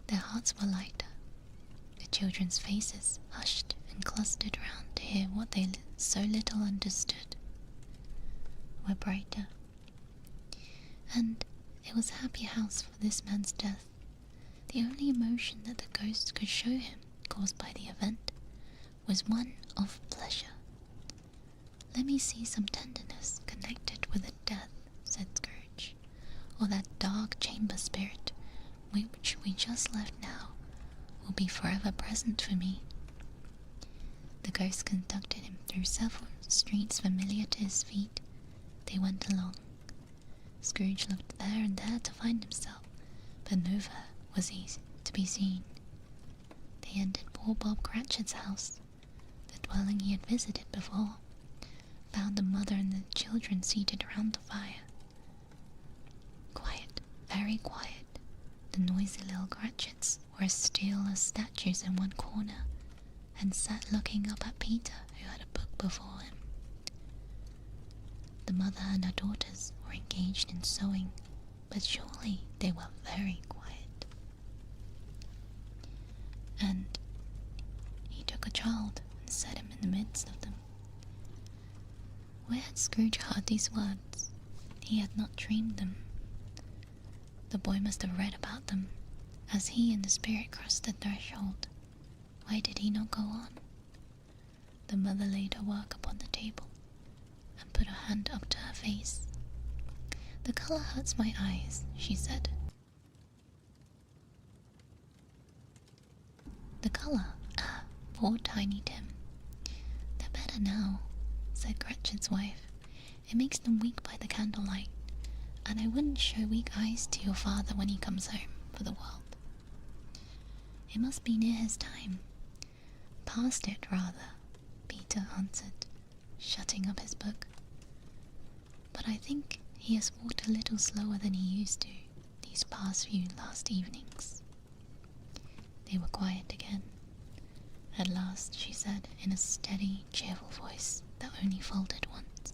S1: their hearts were lighter. The children's faces, hushed and clustered round to hear what they so little understood, were brighter. And it was a happy house for this man's death. The only emotion that the ghost could show him, caused by the event, was one of pleasure. Let me see some tenderness connected with the death, said Scrooge, or that dark chamber spirit, which we just left now, will be forever present for me. The ghost conducted him through several streets familiar to his feet. They went along. Scrooge looked there and there to find himself, but nowhere was he to be seen. They entered poor Bob Cratchit's house, the dwelling he had visited before, found the mother and the children seated around the fire. Quiet, very quiet. The noisy little Cratchits were as still as statues in one corner, and sat looking up at Peter, who had a book before him. The mother and her daughters were engaged in sewing, but surely they were very quiet. And he took a child and set him in the midst of them. Where had Scrooge heard these words? He had not dreamed them. The boy must have read about them, as he and the spirit crossed the threshold. Why did he not go on? The mother laid her work upon the table, and put her hand up to her face. The colour hurts my eyes, she said. The colour? Ah, poor Tiny Tim. They're better now, said Cratchit's wife. It makes them weak by the candlelight, and I wouldn't show weak eyes to your father when he comes home for the world. It must be near his time. Past it, rather, Peter answered, shutting up his book. But I think he has walked a little slower than he used to. these past few last evenings. They were quiet again. At last she said in a steady, cheerful voice that only faltered once.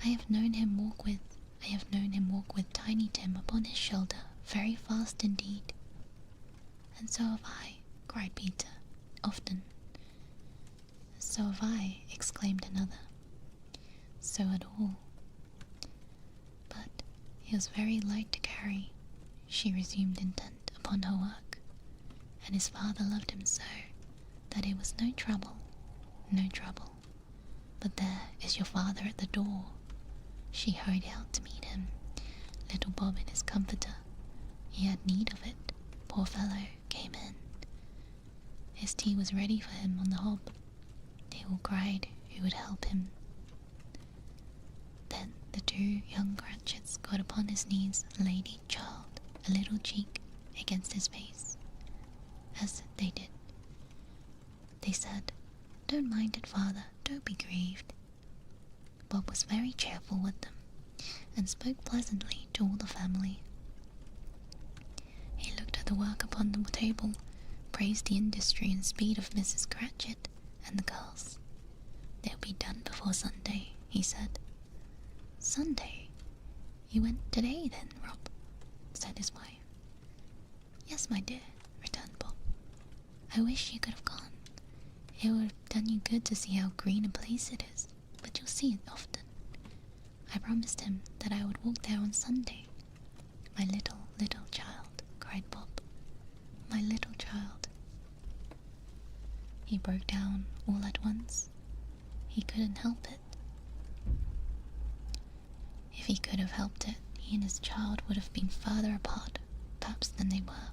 S1: I have known him walk with Tiny Tim upon his shoulder very fast indeed. And so have I, cried Peter, often. So have I, exclaimed another. So had all. But he was very light to carry, she resumed, intent upon her work, and his father loved him so that it was no trouble, no trouble. But there is your father at the door. She hurried out to meet him, little Bob in his comforter. He had need of it, poor fellow, came in. His tea was ready for him on the hob. They all cried who would help him. Then the two young Cratchits got upon his knees and laid each child a little cheek against his face, as they did. They said, Don't mind it, father, don't be grieved. Bob was very cheerful with them, and spoke pleasantly to all the family. He looked at the work upon the table, praised the industry and speed of Mrs. Cratchit and the girls. They'll be done before Sunday, he said. Sunday? You went today then, Rob? Said his wife. Yes, my dear, returned Bob. I wish you could have gone. It would have done you good to see how green a place it is, but you'll see it often. I promised him that I would walk there on Sunday. My little, little child, cried Bob. My little child. He broke down all at once. He couldn't help it. If he could have helped it, he and his child would have been farther apart, perhaps, than they were.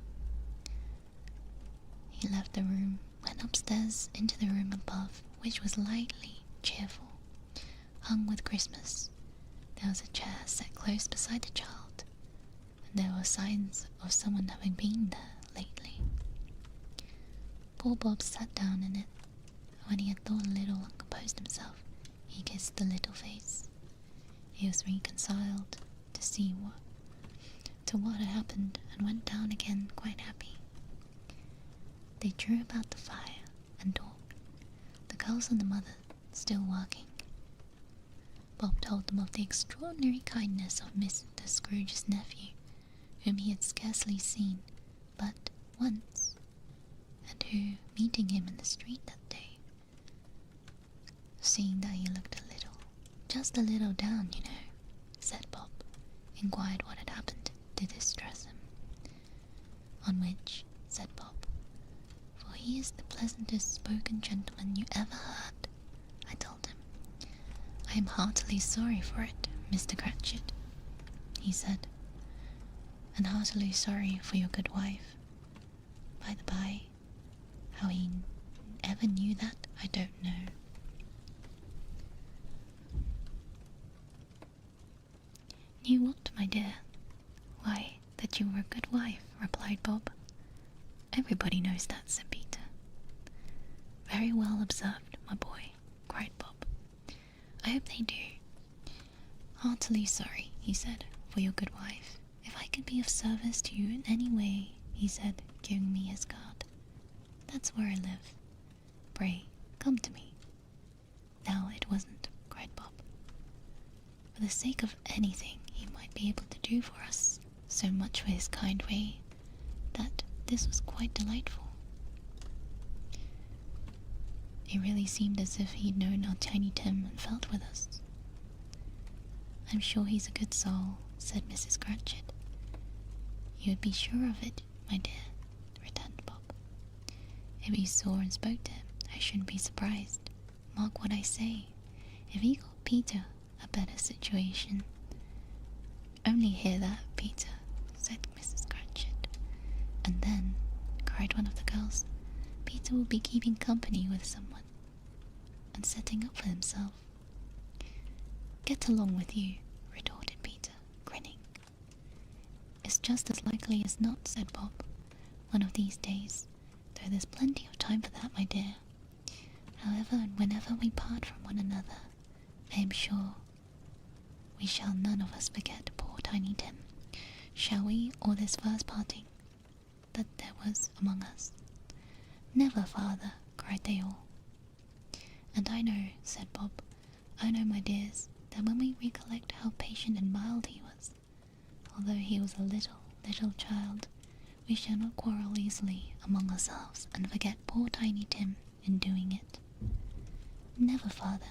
S1: He left the room, went upstairs into the room above, which was lightly cheerful, hung with Christmas. There was a chair set close beside the child, and there were signs of someone having been there lately. Poor Bob sat down in it, and when he had thought a little and composed himself, he kissed the little face. He was reconciled to see what had happened, and went down again quite happy. They drew about the fire and talked, the girls and the mother still working. Bob told them of the extraordinary kindness of Mr. Scrooge's nephew, whom he had scarcely seen but once, and who, meeting him in the street that day, seeing that he looked a little, just a little down, you know, said Bob, inquired what had happened to distress him. On which, said Bob, for he is the pleasantest spoken gentleman you ever heard, I told him, I am heartily sorry for it, Mr. Cratchit, he said, and heartily sorry for your good wife. By the by, how he ever knew that, I don't know. Knew what, my dear? Why, that you were a good wife, replied Bob. Everybody knows that, said Peter. Very well observed, my boy, cried Bob. I hope they do. Heartily sorry, he said, for your good wife. If I could be of service to you in any way, he said, giving me his card. That's where I live. Pray, come to me. No, it wasn't, cried Bob. For the sake of anything he might be able to do for us, so much for his kind way, that this was quite delightful. It really seemed as if he'd known our Tiny Tim and felt with us. I'm sure he's a good soul, said Mrs. Cratchit. You would be sure of it, my dear, returned Bob. If you saw and spoke to him, I shouldn't be surprised. Mark what I say. If he got Peter a better situation. Only hear that, Peter, said Mrs. Cratchit. And then, cried one of the girls, Peter will be keeping company with someone, and setting up for himself. Get along with you, retorted Peter, grinning. It's just as likely as not, said Bob, one of these days, though there's plenty of time for that, my dear. However, and whenever we part from one another, I am sure we shall none of us forget poor Tiny Tim, Shall we, or this first parting that there was among us? Never, father, cried they all. And I know, said Bob, I know, my dears, that when we recollect how patient and mild he was, although he was a little child, we shall not quarrel easily among ourselves and forget poor Tiny Tim in doing it. Never, father,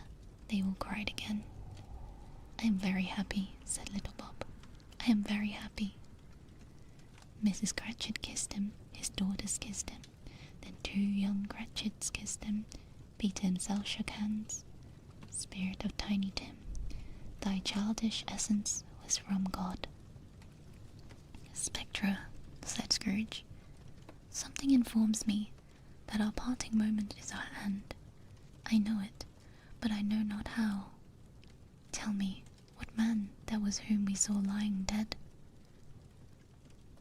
S1: they all cried again. I am very happy, said little Bob. I am very happy. Mrs. Cratchit kissed him, his daughters kissed him, then 2 young Cratchits kissed him. Peter himself shook hands. Spirit of Tiny Tim, thy childish essence was from God. Spectra, said Scrooge, something informs me that our parting moment is at hand. I know it, but I know not how. Tell me, what man that was whom we saw lying dead?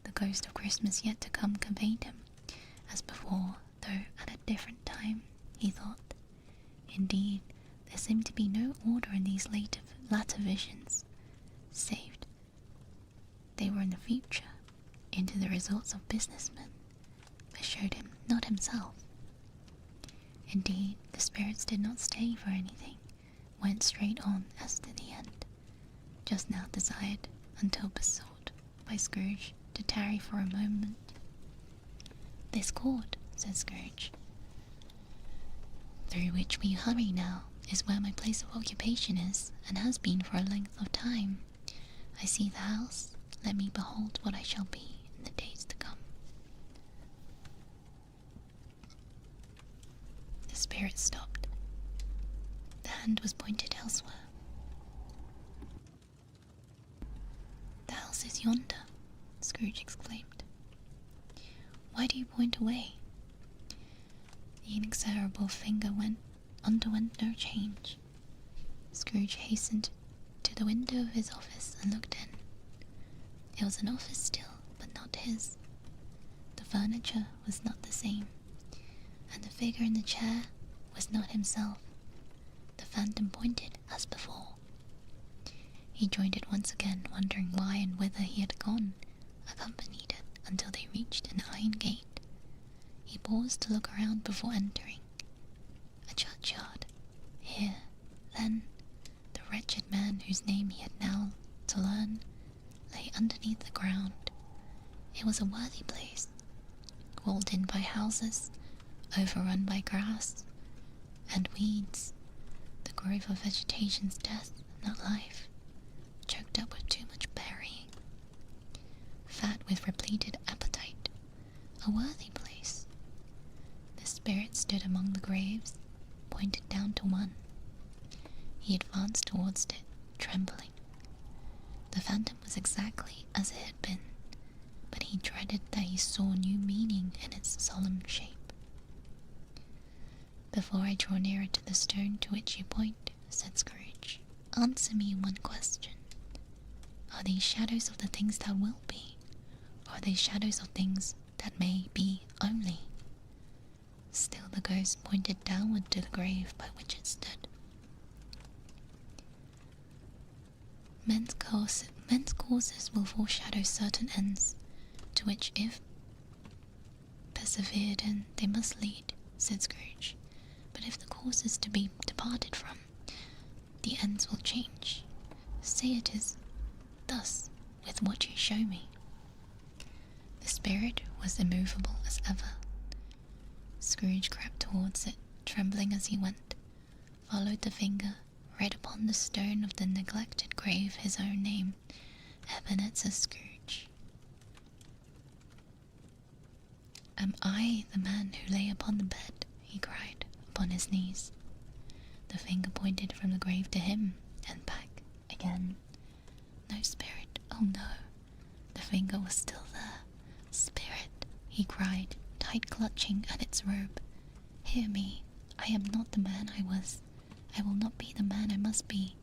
S1: The ghost of Christmas yet to come conveyed him, as before, though at a different time, he thought. Indeed, there seemed to be no order in these latter visions, save they were in the future, into the results of businessmen, but showed him not himself. Indeed, the spirits did not stay for anything, went straight on as to the end, just now desired, until besought by Scrooge to tarry for a moment. This court, said Scrooge, through which we hurry now, is where my place of occupation is, and has been for a length of time. I see the house, let me behold what I shall be in the days to come. The spirit stopped. The hand was pointed elsewhere. The house is yonder, Scrooge exclaimed. Why do you point away? The inexorable finger underwent no change. Scrooge hastened to the window of his office and looked in. It was an office still, but not his. The furniture was not the same, and the figure in the chair was not himself. The phantom pointed as before. He joined it once again, wondering why and whither he had gone, accompanied it until they reached an iron gate. He paused to look around before entering. A churchyard. Here, then, the wretched man whose name he had now to learn lay underneath the ground. It was a worthy place, walled in by houses, overrun by grass and weeds, the grove of vegetation's death, not life, choked up with too much burying, fat with repleted appetite, a worthy place. The spirit stood among the graves, pointed down to one. He advanced towards it, trembling. The phantom was exactly as it had been, but he dreaded that he saw new meaning in its solemn shape. Before I draw nearer to the stone to which you point, said Scrooge, answer me one question. Are these shadows of the things that will be, or are they shadows of things that may be only? Still the ghost pointed downward to the grave by which it stood. Men's courses will foreshadow certain ends, to which, if persevered in, they must lead, said Scrooge. But if the course is to be departed from, the ends will change. Say it is thus with what you show me. The spirit was immovable as ever. Scrooge crept towards it, trembling as he went, followed the finger, read upon the stone of the neglected grave his own name, Ebenezer Scrooge. Am I the man who lay upon the bed? He cried, upon his knees. The finger pointed from the grave to him, and back again. No spirit, oh no. The finger was still there. Spirit, he cried, tight clutching at its robe. Hear me, I am not the man I was. I will not be the man I must be.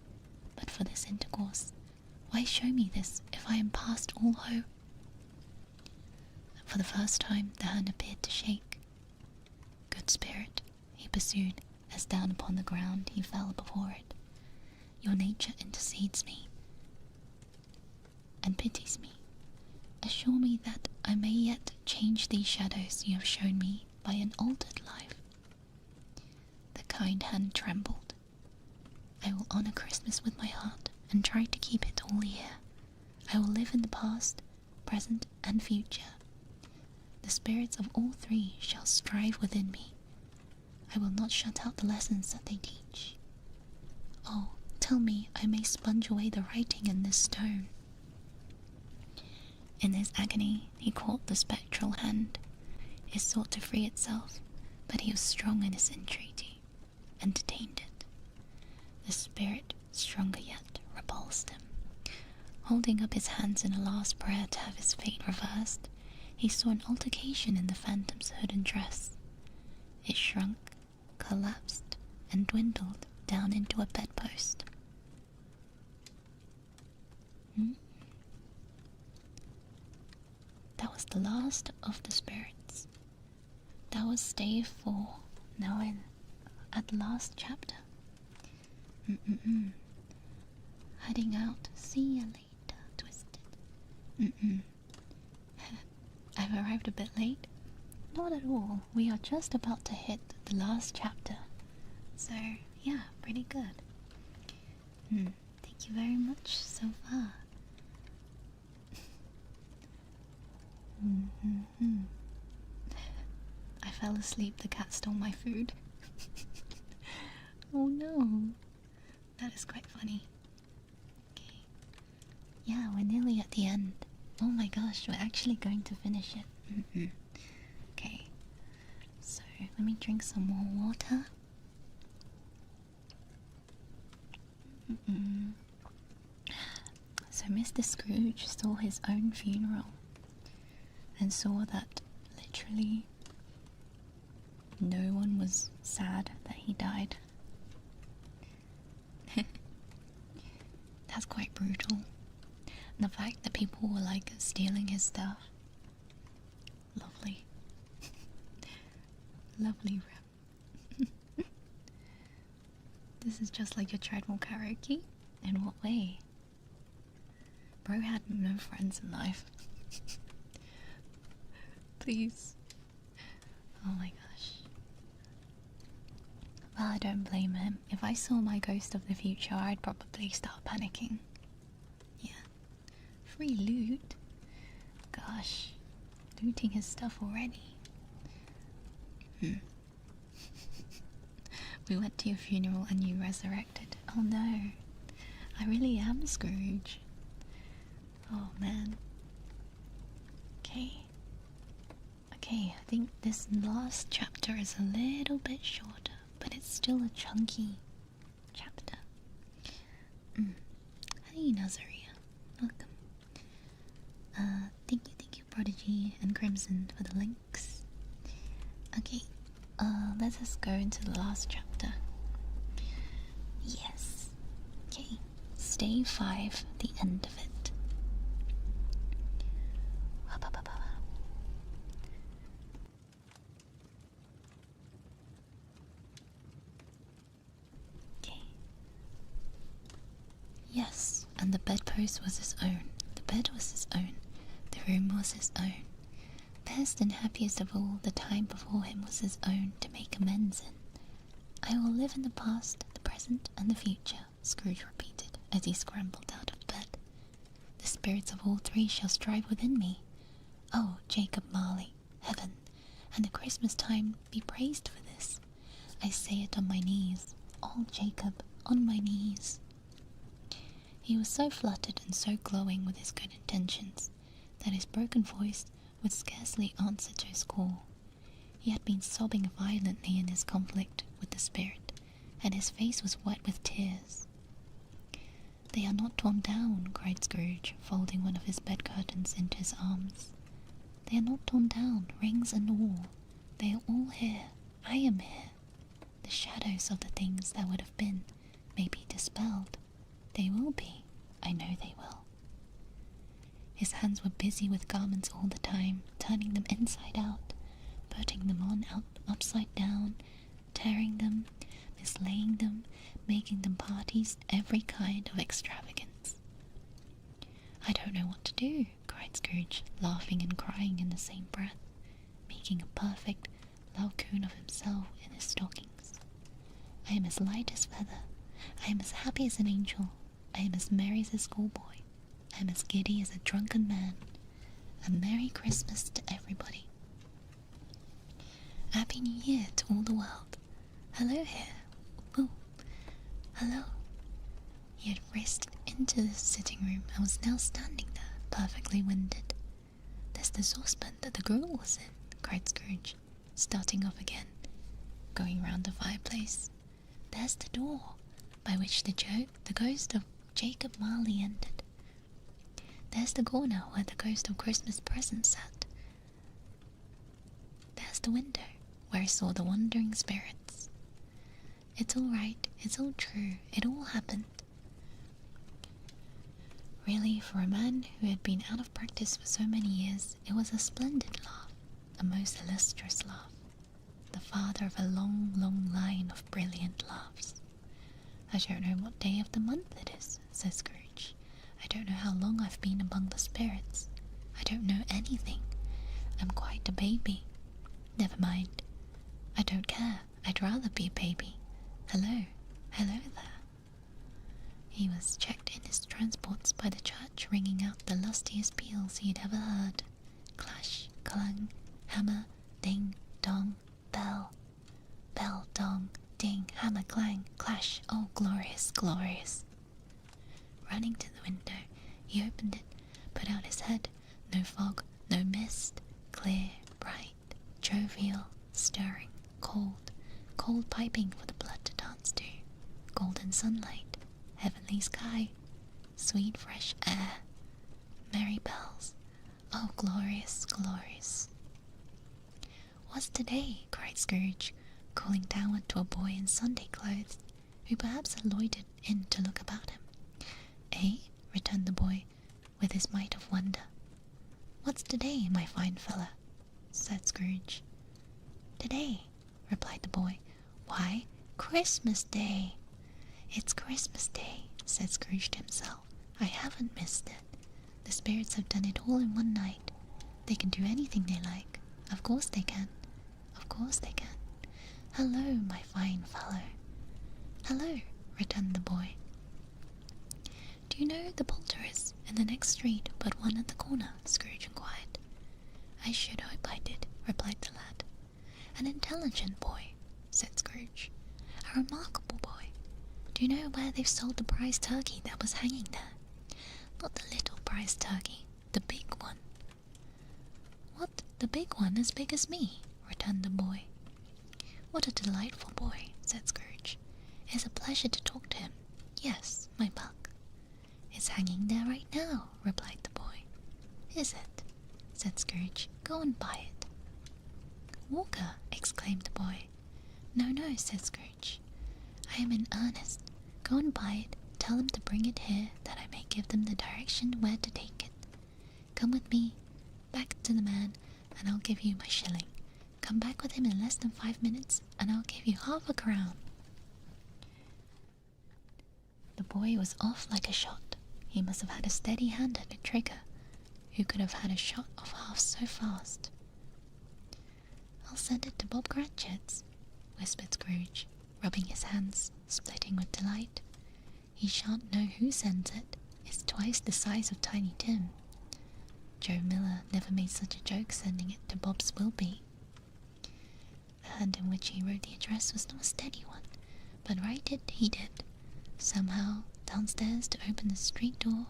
S1: But for this intercourse, why show me this if I am past all hope? For the first time the hand appeared to shake. Good spirit, he pursued, as down upon the ground he fell before it. Your nature intercedes me and pities me. assure me that I may yet change these shadows you have shown me by an altered life. The kind hand trembled. I will honor Christmas with my heart and try to keep it all here. I will live in the past, present, and future. The spirits of all three shall strive within me. I will not shut out the lessons that they teach. Oh, tell me I may sponge away the writing in this stone. In his agony, he caught the spectral hand. It sought to free itself, but he was strong in his entreaty, and detained it. The spirit, stronger yet, repulsed him. Holding up his hands in a last prayer to have his fate reversed, he saw an altercation in the phantom's hood and dress. It shrunk, collapsed, and dwindled down into a bedpost. That was the last of the spirits. That was day 4. Now in at the last chapter. Heading out. See ya later, Twisted. I've arrived a bit late. Not at all. We are just about to hit the last chapter. So, yeah, pretty good. Thank you very much so far. I fell asleep. The cat stole my food. Oh no. That is quite funny. Okay. Yeah, we're nearly at the end. Oh my gosh, we're actually going to finish it. Okay. So, let me drink some more water. So Mr. Scrooge saw his own funeral and saw that literally no one was sad that he died. That's quite brutal. And the fact that people were like stealing his stuff. Lovely. Lovely rap. This is just like your treadmill karaoke? In what way? Bro had no friends in life. Please. Oh my gosh. Well, I don't blame him. If I saw my ghost of the future, I'd probably start panicking. Yeah. Free loot? Gosh. Looting his stuff already. We went to your funeral and you resurrected. Oh no. I really am Scrooge. Oh man. Okay. Okay, I think this last chapter is a little bit shorter, but it's still a chunky chapter. Hey Nazaria. Welcome. Thank you Prodigy and Crimson for the links. Okay, let us go into the last chapter. Yes. Okay, Stay 5, the end of it. Okay. Yes, and the bedpost was his own. The bed was his own. The room was his own. Best and happiest of all, the time before him was his own to make amends in. I will live in the past, the present, and the future, Scrooge repeated as he scrambled out of bed. The spirits of all three shall strive within me. Oh, Jacob Marley, heaven, and the Christmas time be praised for this. I say it on my knees, all Jacob, on my knees. He was so fluttered and so glowing with his good intentions that his broken voice would scarcely answer to his call. He had been sobbing violently in his conflict with the spirit, and his face was wet with tears. They are not torn down, cried Scrooge, folding one of his bed curtains into his arms. They are not torn down, rings and all. They are all here. I am here. The shadows of the things that would have been may be dispelled. They will be. I know they will. His hands were busy with garments all the time, turning them inside out, putting them on out upside down, tearing them, mislaying them, making them parties, every kind of extravagance. I don't know what to do, cried Scrooge, laughing and crying in the same breath, making a perfect lalcoon of himself in his stockings. I am as light as feather. I am as happy as an angel. I am as merry as a schoolboy. I am as giddy as a drunken man. A Merry Christmas to everybody. Happy New Year to all the world. Hello here. Ooh. Hello. He had raced into the sitting room and was now standing there, perfectly winded. There's the saucepan that the girl was in, cried Scrooge, starting off again, going round the fireplace. There's the door, by which the ghost of Jacob Marley entered. There's the corner where the ghost of Christmas present sat. There's the window, where I saw the wandering spirits. It's all right, it's all true, it all happened. Really, for a man who had been out of practice for so many years, it was a splendid laugh, a most illustrious laugh, the father of a long, long line of brilliant laughs. I don't know what day of the month it is, said Scrooge. I don't know how long I've been among the spirits. I don't know anything. I'm quite a baby. Never mind. I don't care. I'd rather be a baby. Hello. Hello there. He was checked in his transports by the church ringing out the lustiest peals he had ever heard. Clash, clang, hammer, ding, dong, bell. Bell, dong, ding, hammer, clang, clash. Oh, glorious, glorious. Running to the window, he opened it, put out his head. No fog, no mist. Clear, bright, jovial, stirring, cold. Cold piping for the blood to dance to. Golden sunlight. Heavenly sky, sweet fresh air, merry bells. Oh, glorious, glorious. What's today? Cried Scrooge, calling downward to a boy in Sunday clothes, who perhaps had loitered in to look about him. Eh? Returned the boy, with his mite of wonder. What's today, my fine fella? Said Scrooge. Today, replied the boy. Why, Christmas Day. It's Christmas Day, said Scrooge to himself. I haven't missed it. The spirits have done it all in one night. They can do anything they like. Of course they can. Of course they can. Hello, my fine fellow. Hello, returned the boy. Do you know the poulterers in the next street but one at the corner? Scrooge inquired. I should hope I did, replied the lad. An intelligent boy, said Scrooge. A remarkable boy. Do you know where they've sold the prize turkey that was hanging there? Not the little prize turkey, the big one. What, the big one as big as me? Returned the boy. What a delightful boy, said Scrooge. It's a pleasure to talk to him. Yes, my buck. It's hanging there right now, replied the boy. Is it? Said Scrooge. Go and buy it. Walker, exclaimed the boy. No, no, said Scrooge. I am in earnest. Go and buy it. Tell them to bring it here, that I may give them the direction where to take it. Come with me, back to the man, and I'll give you my shilling. Come back with him in less than 5 minutes, and I'll give you half a crown. The boy was off like a shot. He must have had a steady hand at the trigger. Who could have had a shot off half so fast? I'll send it to Bob Cratchits, whispered Scrooge, rubbing his hands, splitting with delight. He shan't know who sends it. It's twice the size of Tiny Tim. Joe Miller never made such a joke sending it to Bob's Wilby. The hand in which he wrote the address was not a steady one, but write it he did, somehow downstairs to open the street door,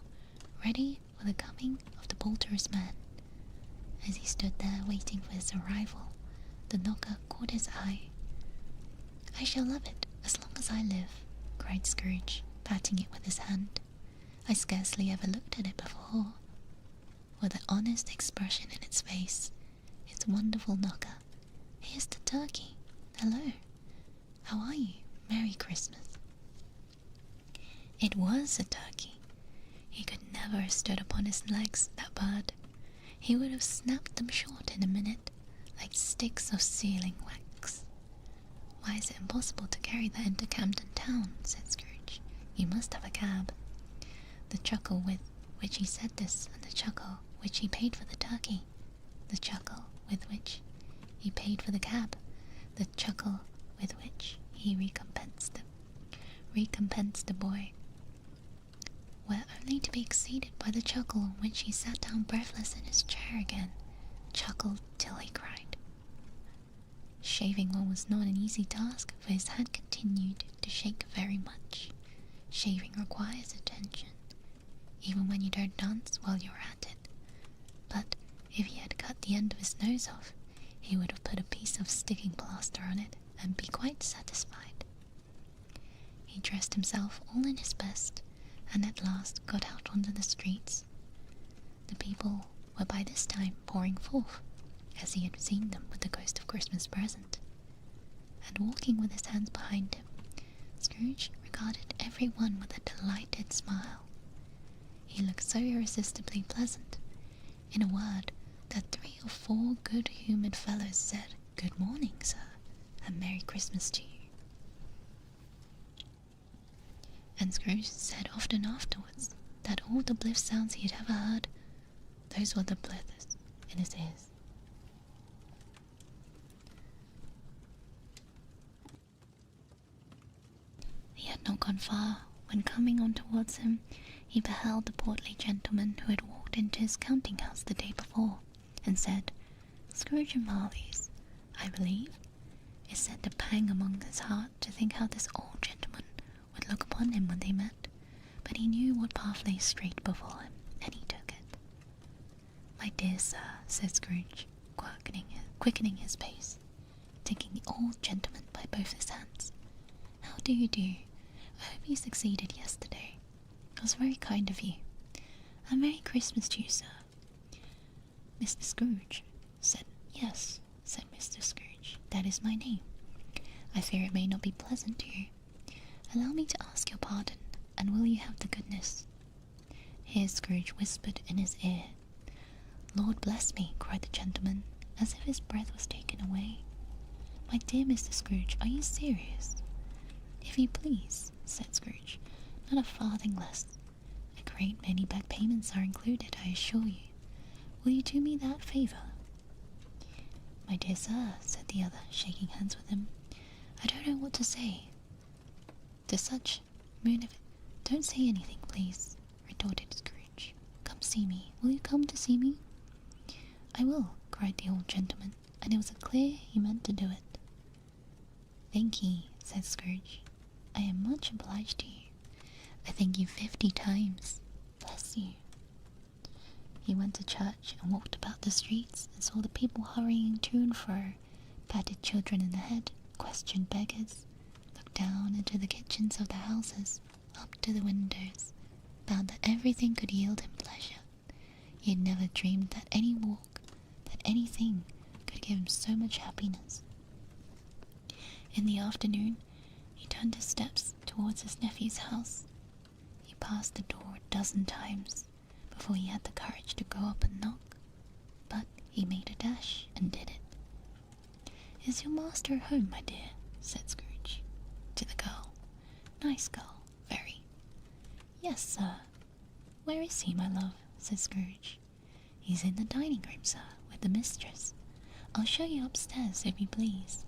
S1: ready for the coming of the poulterer's man. As he stood there waiting for his arrival, the knocker caught his eye. I shall love it as long as I live, cried Scrooge, patting it with his hand. I scarcely ever looked at it before. With an honest expression in its face, its wonderful knocker. Here's the turkey. Hello. How are you? Merry Christmas. It was a turkey. He could never have stood upon his legs, that bird. He would have snapped them short in a minute, like sticks of sealing wax. Why is it impossible to carry that into Camden Town? Said Scrooge. You must have a cab. The chuckle with which he said this, and the chuckle which he paid for the turkey, the chuckle with which he paid for the cab, the chuckle with which he recompensed the boy, were only to be exceeded by the chuckle in which he sat down breathless in his chair again, chuckled till he cried. Shaving one was not an easy task, for his head continued to shake very much. Shaving requires attention, even when you don't dance while you're at it. But if he had cut the end of his nose off, he would have put a piece of sticking plaster on it and be quite satisfied. He dressed himself all in his best, and at last got out onto the streets. The people were by this time pouring forth, as he had seen them with the Ghost of Christmas Present, and walking with his hands behind him, Scrooge regarded every one with a delighted smile. He looked so irresistibly pleasant, in a word, that 3 or 4 good-humoured fellows said, "Good morning, sir, and Merry Christmas to you." And Scrooge said often afterwards that all the bliff sounds he had ever heard, those were the blithers in his ears. He had not gone far, when coming on towards him, he beheld the portly gentleman who had walked into his counting-house the day before, and said, "Scrooge and Marley's, I believe." It sent a pang among his heart to think how this old gentleman would look upon him when they met, but he knew what path lay straight before him, and he took it. "My dear sir," said Scrooge, quickening his pace, taking the old gentleman by both his hands, "how do you do? I hope you succeeded yesterday. It was very kind of you. A Merry Christmas to you, sir." Mr. Scrooge said, "Yes," said Mr. Scrooge, "that is my name. I fear it may not be pleasant to you. Allow me to ask your pardon, and will you have the goodness—" Here Scrooge whispered in his ear. "Lord bless me," cried the gentleman, as if his breath was taken away. "My dear Mr. Scrooge, are you serious?" "If you please," said Scrooge, "not a farthing less. A great many back payments are included, I assure you. Will you do me that favour?" "My dear sir," said the other, shaking hands with him, "I don't know what to say to such moon of it." "Don't say anything, please," retorted Scrooge. "Come see me. Will you come to see me?" "I will," cried the old gentleman, and it was clear he meant to do it. "Thank ye," said Scrooge. "I am much obliged to you. I thank you 50 times. Bless you." He went to church and walked about the streets and saw the people hurrying to and fro, patted children in the head, questioned beggars, looked down into the kitchens of the houses, up to the windows, found that everything could yield him pleasure. He had never dreamed that any walk, that anything, could give him so much happiness. In the afternoon, he turned his steps towards his nephew's house. He passed the door a dozen times before he had the courage to go up and knock, but he made a dash and did it. "Is your master at home, my dear?" said Scrooge to the girl. "Nice girl, very." "Yes, sir." "Where is he, my love?" said Scrooge. "He's in the dining room, sir, with the mistress. I'll show you upstairs, if you please."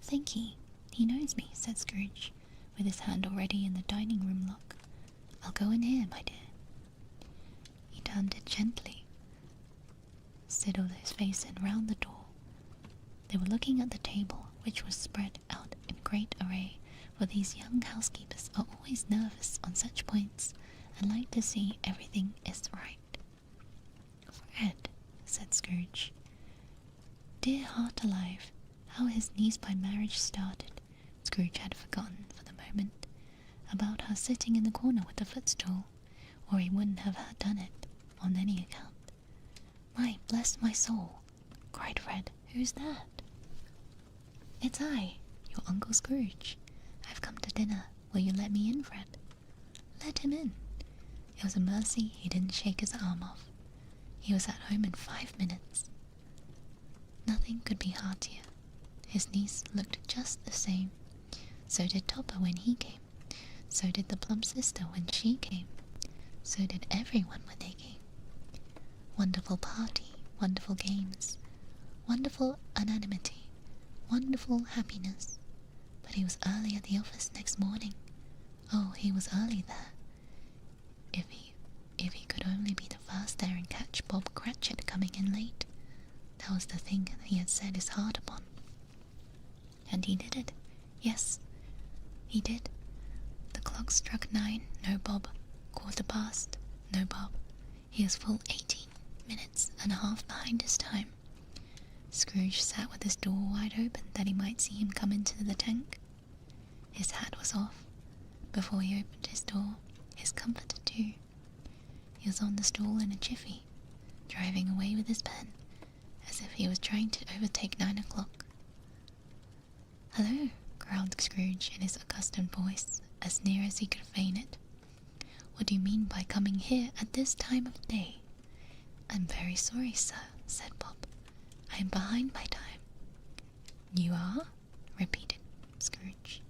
S1: "Thank ye. He knows me," said Scrooge, with his hand already in the dining room lock. "I'll go in here, my dear." He turned it gently, settled his face in round the door. They were looking at the table, which was spread out in great array, for these young housekeepers are always nervous on such points, and like to see everything is right. "Fred," said Scrooge. Dear heart alive, how his niece by marriage started. Scrooge had forgotten for the moment about her sitting in the corner with the footstool, or he wouldn't have done it on any account. "My, bless my soul," cried Fred, "who's that?" "It's I, your Uncle Scrooge. I've come to dinner. Will you let me in, Fred?" Let him in. It was a mercy he didn't shake his arm off. He was at home in 5 minutes. Nothing could be heartier. His niece looked just the same. So did Topper when he came. So did the plump sister when she came. so did everyone were thinking. Wonderful party, wonderful games, wonderful anonymity, wonderful happiness. But he was early at the office next morning. Oh, he was early there. If he could only be the first there and catch Bob Cratchit coming in late. That was the thing that he had set his heart upon. And he did it. Yes, he did. The clock struck 9, no Bob. 15:15, no Bob. He was full 18 minutes and a half behind his time. Scrooge sat with his door wide open that he might see him come into the tank. His hat was off. Before he opened his door, his comforter too. He was on the stool in a jiffy, driving away with his pen, as if he was trying to overtake 9 o'clock. "Hello," growled Scrooge in his accustomed voice, as near as he could feign it. "What do you mean by coming here at this time of day?" "I'm very sorry, sir," said Bob. "I am behind my time." "You are?" repeated Scrooge.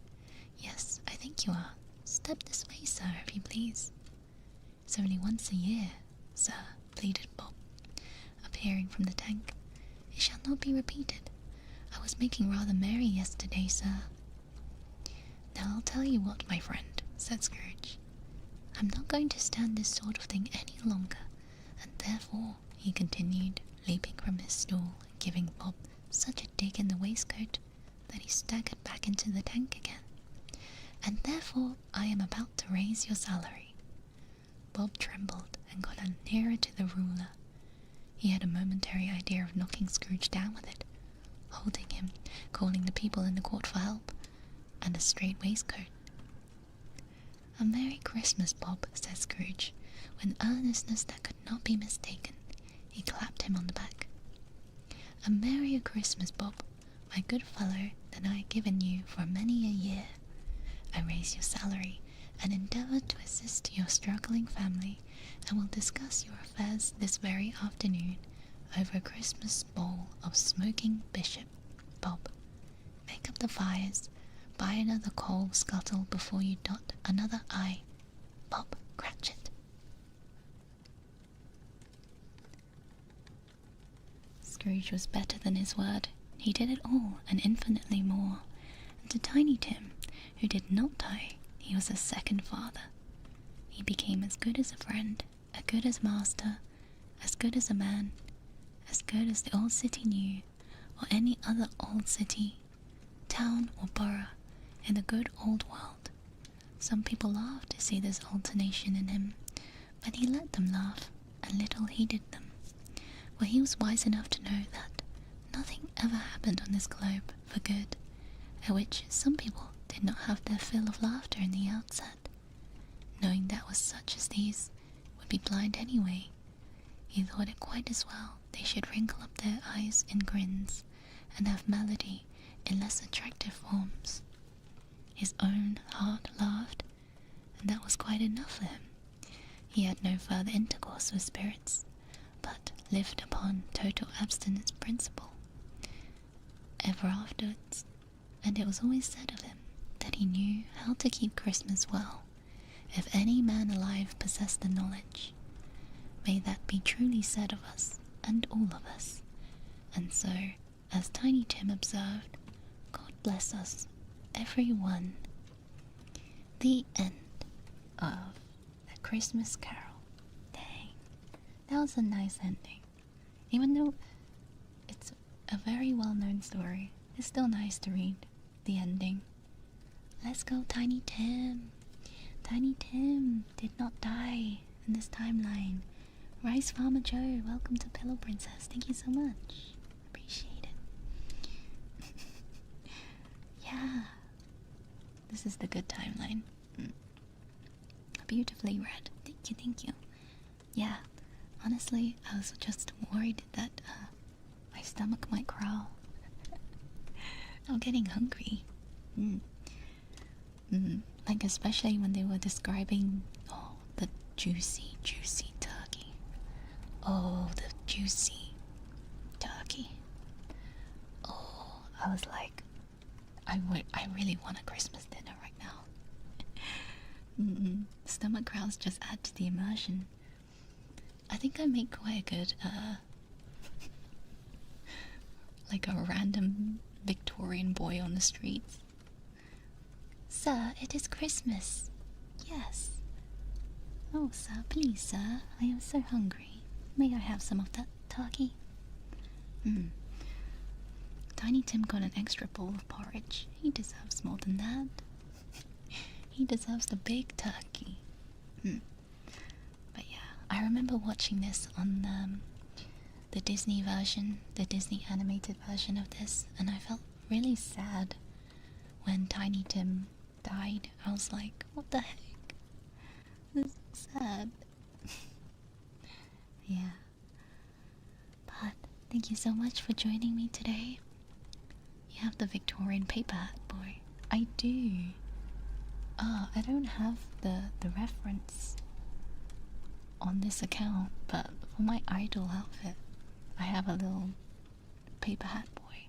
S1: "Yes, I think you are. Step this way, sir, if you please." "It's only once a year, sir," pleaded Bob, appearing from the tank. "It shall not be repeated. I was making rather merry yesterday, sir." "Now I'll tell you what, my friend," said Scrooge. "I'm not going to stand this sort of thing any longer, and therefore," he continued, leaping from his stool and giving Bob such a dig in the waistcoat that he staggered back into the tank again, "and therefore I am about to raise your salary." Bob trembled and got nearer to the ruler. He had a momentary idea of knocking Scrooge down with it, holding him, calling the people in the court for help, and a straight waistcoat. "A Merry Christmas, Bob," said Scrooge, with earnestness that could not be mistaken. He clapped him on the back. "A merrier Christmas, Bob, my good fellow, than I have given you for many a year. I raise your salary, and endeavour to assist your struggling family, and will discuss your affairs this very afternoon over a Christmas bowl of smoking bishop, Bob. Make up the fires, buy another coal scuttle before you dot another I, Bob Cratchit." Scrooge was better than his word. He did it all, and infinitely more. And to Tiny Tim, who did not die, he was a second father. He became as good as a friend, as good as master, as good as a man, as good as the old city knew, or any other old city, town or borough in the good old world. Some people laughed to see this alternation in him, but he let them laugh, and little heeded them, for he was wise enough to know that nothing ever happened on this globe for good, at which some people did not have their fill of laughter in the outset. Knowing that was such as these would be blind anyway, he thought it quite as well they should wrinkle up their eyes in grins, and have melody in less attractive forms. His own heart laughed, and that was quite enough for him. He had no further intercourse with spirits, but lived upon total abstinence principle ever afterwards, and it was always said of him that he knew how to keep Christmas well, if any man alive possessed the knowledge. May that be truly said of us, and all of us. And so, as Tiny Tim observed, God bless us, every one. The end of A Christmas Carol. Dang, that was a nice ending. Even though it's a very well-known story, it's still nice to read the ending. Let's go, Tiny Tim. Tiny Tim did not die in this timeline. Rice Farmer Joe, welcome to Pillow Princess. Thank you so much. Appreciate it. Yeah. This is the good timeline. Beautifully read. Thank you, thank you. Yeah, honestly, I was just worried that my stomach might crawl. I'm getting hungry. Like especially when they were describing the juicy turkey. Oh, the juicy turkey. Oh, I was like, I really want a Christmas dinner right now. Stomach growls just add to the immersion. I think I make quite a good, like a random Victorian boy on the streets. Sir, it is Christmas. Yes. Oh, sir, please, sir. I am so hungry. May I have some of that turkey? Tiny Tim got an extra bowl of porridge. He deserves more than that. He deserves the big turkey. But yeah, I remember watching this on the Disney version, the Disney animated version of this, and I felt really sad when Tiny Tim died. I was like, what the heck? This is so sad. Yeah. But thank you so much for joining me today. You have the Victorian paper hat boy. I do. I don't have the reference on this account, but for my idol outfit, I have a little paper hat boy.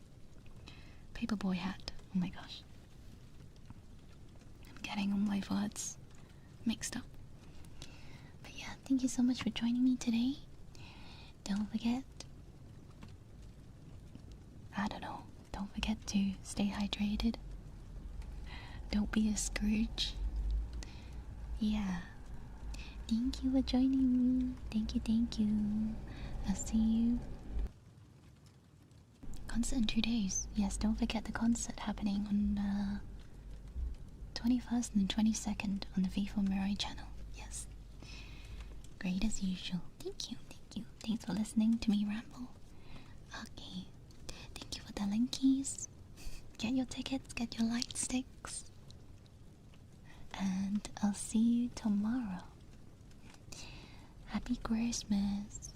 S1: Paper boy hat. Oh my gosh. I'm getting all my words mixed up. But yeah, thank you so much for joining me today. Don't forget, I don't know, don't forget to stay hydrated. Don't be a Scrooge. Yeah. Thank you for joining me. Thank you, thank you. I'll see you. Concert in 2 days. Yes, don't forget the concert happening on 21st and 22nd on the V4 Mirai channel. Yes. Great as usual. Thank you, thank you. Thanks for listening to me ramble. Okay. Thank you for the linkies. Get your tickets, get your light sticks. And I'll see you tomorrow. Happy Christmas.